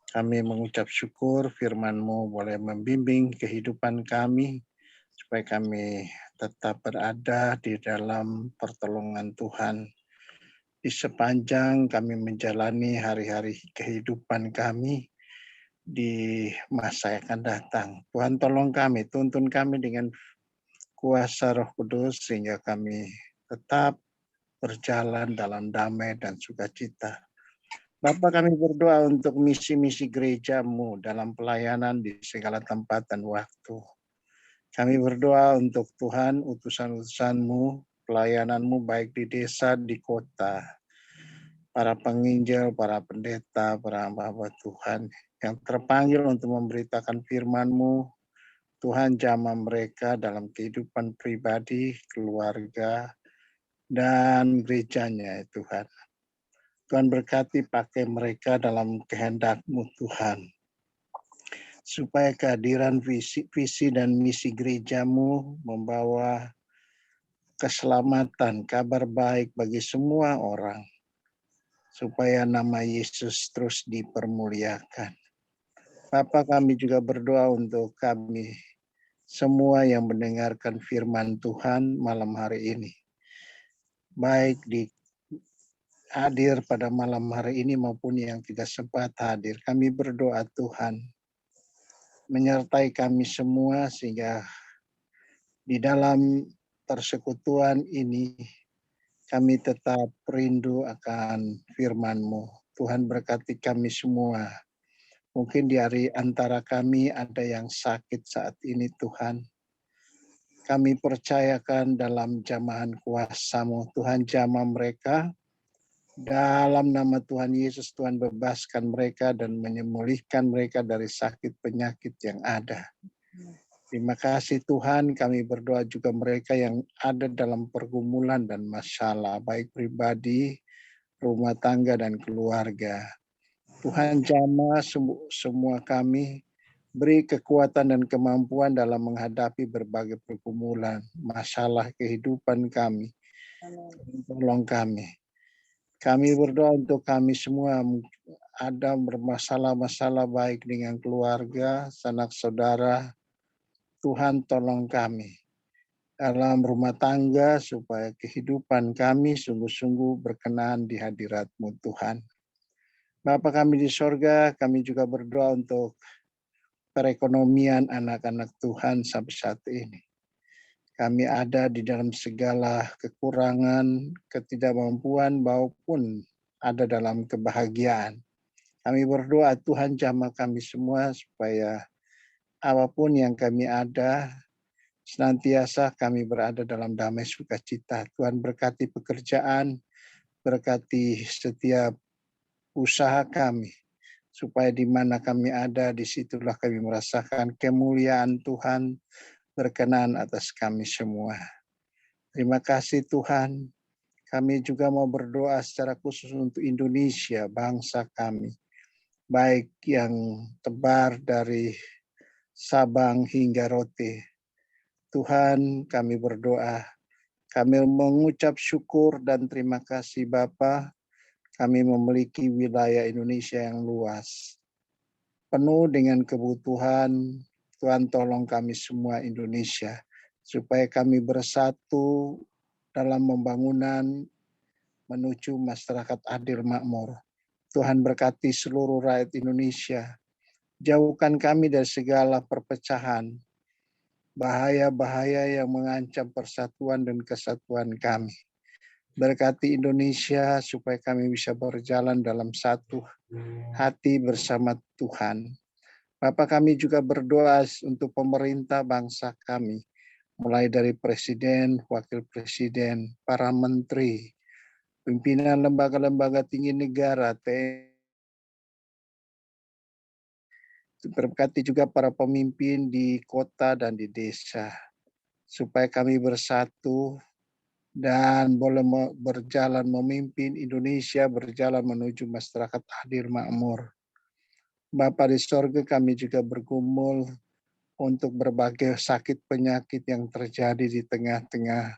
Kami mengucap syukur firman-Mu boleh membimbing kehidupan kami, supaya kami tetap berada di dalam pertolongan Tuhan. Di sepanjang kami menjalani hari-hari kehidupan kami, di masa yang akan datang. Tuhan tolong kami, tuntun kami dengan kuasa Roh Kudus sehingga kami tetap berjalan dalam damai dan sukacita. Bapa, kami berdoa untuk misi-misi gereja-Mu dalam pelayanan di segala tempat dan waktu. Kami berdoa untuk Tuhan, utusan-utusan-Mu, pelayanan-Mu baik di desa, di kota, para penginjil, para pendeta, para hamba Tuhan yang terpanggil untuk memberitakan firman-Mu. Tuhan jamah mereka dalam kehidupan pribadi, keluarga, dan gerejanya, Tuhan. Tuhan berkati pakai mereka dalam kehendak-Mu, Tuhan. Supaya kehadiran visi dan misi gereja-Mu membawa keselamatan, kabar baik bagi semua orang. Supaya nama Yesus terus dipermuliakan. Bapa, kami juga berdoa untuk kami semua yang mendengarkan firman Tuhan malam hari ini. Baik hadir pada malam hari ini maupun yang tidak sempat hadir. Kami berdoa Tuhan menyertai kami semua sehingga di dalam persekutuan ini kami tetap rindu akan firman-Mu. Tuhan berkati kami semua. Mungkin di antara kami ada yang sakit saat ini Tuhan. Kami percayakan dalam jamahan kuasa-Mu. Tuhan jamah mereka. Dalam nama Tuhan Yesus, Tuhan bebaskan mereka dan menyembuhkan mereka dari sakit penyakit yang ada. Terima kasih Tuhan, kami berdoa juga mereka yang ada dalam pergumulan dan masalah, baik pribadi, rumah tangga, dan keluarga. Tuhan jamah semua kami, beri kekuatan dan kemampuan dalam menghadapi berbagai pergumulan, masalah kehidupan kami. Tolong kami. Kami berdoa untuk kami semua ada bermasalah-masalah baik dengan keluarga, sanak saudara. Tuhan tolong kami dalam rumah tangga supaya kehidupan kami sungguh-sungguh berkenan di hadirat-Mu Tuhan. Bapa kami di sorga, kami juga berdoa untuk perekonomian anak-anak Tuhan sampai saat ini. Kami ada di dalam segala kekurangan, ketidakmampuan maupun ada dalam kebahagiaan. Kami berdoa Tuhan jamah kami semua supaya apapun yang kami ada, senantiasa kami berada dalam damai sukacita. Tuhan berkati pekerjaan, berkati setiap usaha kami, supaya di mana kami ada, disitulah kami merasakan kemuliaan Tuhan berkenan atas kami semua. Terima kasih Tuhan. Kami juga mau berdoa secara khusus untuk Indonesia, bangsa kami. Baik yang tebar dari Sabang hingga Rote. Tuhan, kami berdoa. Kami mengucap syukur dan terima kasih Bapa. Kami memiliki wilayah Indonesia yang luas. penuh dengan kebutuhan. Tuhan tolong kami semua Indonesia, supaya kami bersatu dalam pembangunan menuju masyarakat adil makmur. Tuhan berkati seluruh rakyat Indonesia. Jauhkan kami dari segala perpecahan, bahaya-bahaya yang mengancam persatuan dan kesatuan kami. Berkati Indonesia supaya kami bisa berjalan dalam satu hati bersama Tuhan. Bapak, kami juga berdoa untuk pemerintah bangsa kami, mulai dari presiden, wakil presiden, para menteri, pimpinan lembaga-lembaga tinggi negara, TNI. Berkati juga para pemimpin di kota dan di desa, supaya kami bersatu dan boleh berjalan memimpin Indonesia berjalan menuju masyarakat adil makmur. Bapa di sorga, kami juga bergumul untuk berbagai sakit penyakit yang terjadi di tengah-tengah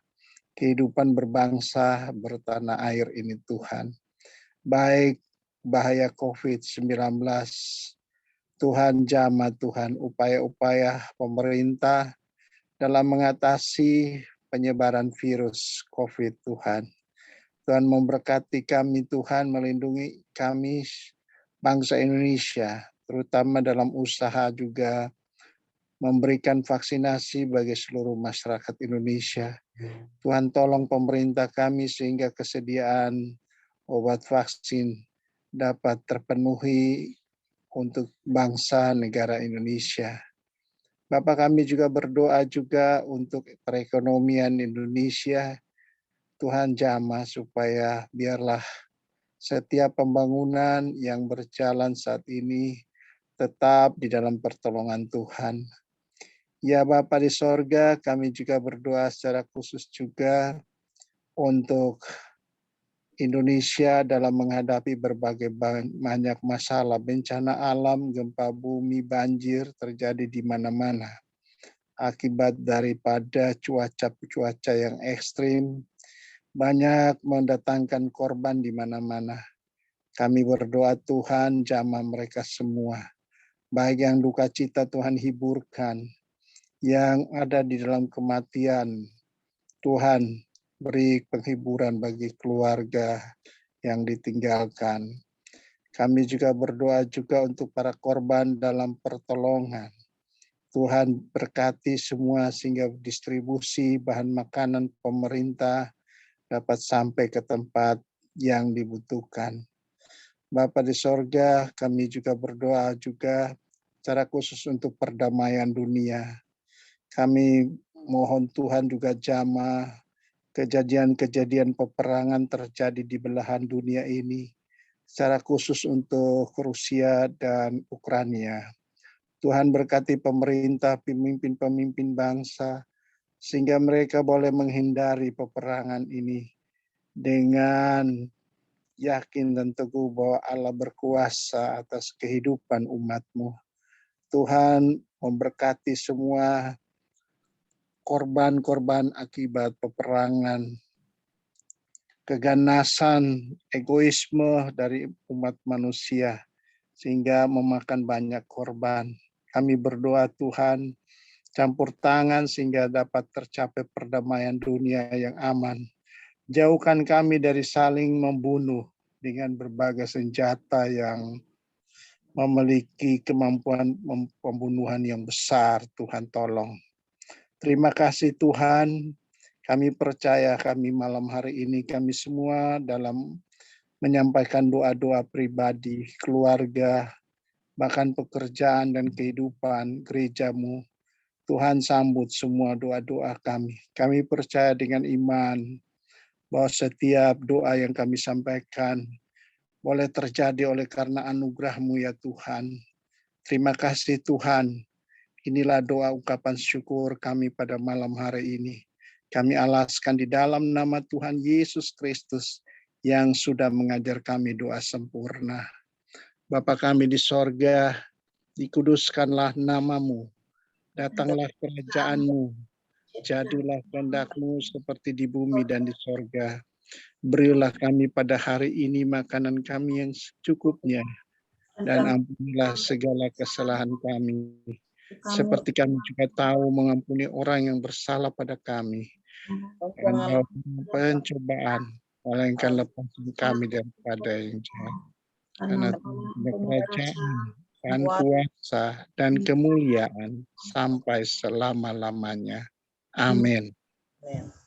kehidupan berbangsa bertanah air ini Tuhan. Baik bahaya COVID-19, Tuhan jamah Tuhan upaya-upaya pemerintah dalam mengatasi penyebaran virus COVID Tuhan. Tuhan memberkati kami Tuhan, melindungi kami bangsa Indonesia, terutama dalam usaha juga memberikan vaksinasi bagi seluruh masyarakat Indonesia. Tuhan tolong pemerintah kami sehingga kesediaan obat vaksin dapat terpenuhi untuk bangsa negara Indonesia. Bapak, kami juga berdoa juga untuk perekonomian Indonesia. Tuhan jamah supaya biarlah setiap pembangunan yang berjalan saat ini tetap di dalam pertolongan Tuhan. Ya Bapa di sorga, kami juga berdoa secara khusus juga untuk Indonesia dalam menghadapi berbagai banyak masalah, bencana alam, gempa bumi, banjir terjadi di mana-mana. Akibat daripada cuaca yang ekstrim, banyak mendatangkan korban di mana-mana. Kami berdoa Tuhan jamah mereka semua. Baik yang duka cita Tuhan hiburkan, yang ada di dalam kematian, Tuhan beri penghiburan bagi keluarga yang ditinggalkan. Kami juga berdoa juga untuk para korban dalam pertolongan. Tuhan berkati semua sehingga distribusi bahan makanan pemerintah dapat sampai ke tempat yang dibutuhkan. Bapa di sorga, kami juga berdoa juga secara khusus untuk perdamaian dunia. Kami mohon Tuhan juga jamah kejadian-kejadian peperangan terjadi di belahan dunia ini, secara khusus untuk Rusia dan Ukraina. Tuhan berkati pemerintah, pemimpin-pemimpin bangsa, sehingga mereka boleh menghindari peperangan ini dengan yakin dan teguh bahwa Allah berkuasa atas kehidupan umat-Mu. Tuhan memberkati semua korban-korban akibat peperangan, keganasan, egoisme dari umat manusia, sehingga memakan banyak korban. Kami berdoa Tuhan, campur tangan sehingga dapat tercapai perdamaian dunia yang aman. Jauhkan kami dari saling membunuh dengan berbagai senjata yang memiliki kemampuan pembunuhan yang besar. Tuhan tolong. Terima kasih Tuhan, kami percaya kami malam hari ini kami semua dalam menyampaikan doa-doa pribadi, keluarga, bahkan pekerjaan dan kehidupan gereja-Mu. Tuhan sambut semua doa-doa kami. Kami percaya dengan iman bahwa setiap doa yang kami sampaikan boleh terjadi oleh karena anugerah-Mu ya Tuhan. Terima kasih Tuhan. Inilah doa ungkapan syukur kami pada malam hari ini. Kami alaskan di dalam nama Tuhan Yesus Kristus yang sudah mengajar kami doa sempurna. Bapa kami di sorga, dikuduskanlah nama-Mu. Datanglah kerajaan-Mu. Jadilah kehendak-Mu seperti di bumi dan di sorga. Berilah kami pada hari ini makanan kami yang secukupnya. dan ampunilah segala kesalahan kami, Kami seperti kami juga tahu mengampuni orang yang bersalah pada kami. Dan dalam pencobaan, melainkan lepaskan kami daripada yang jahat. Karena Tuhan kerajaan dan kuasa dan kemuliaan sampai selama-lamanya. Amin. Amin.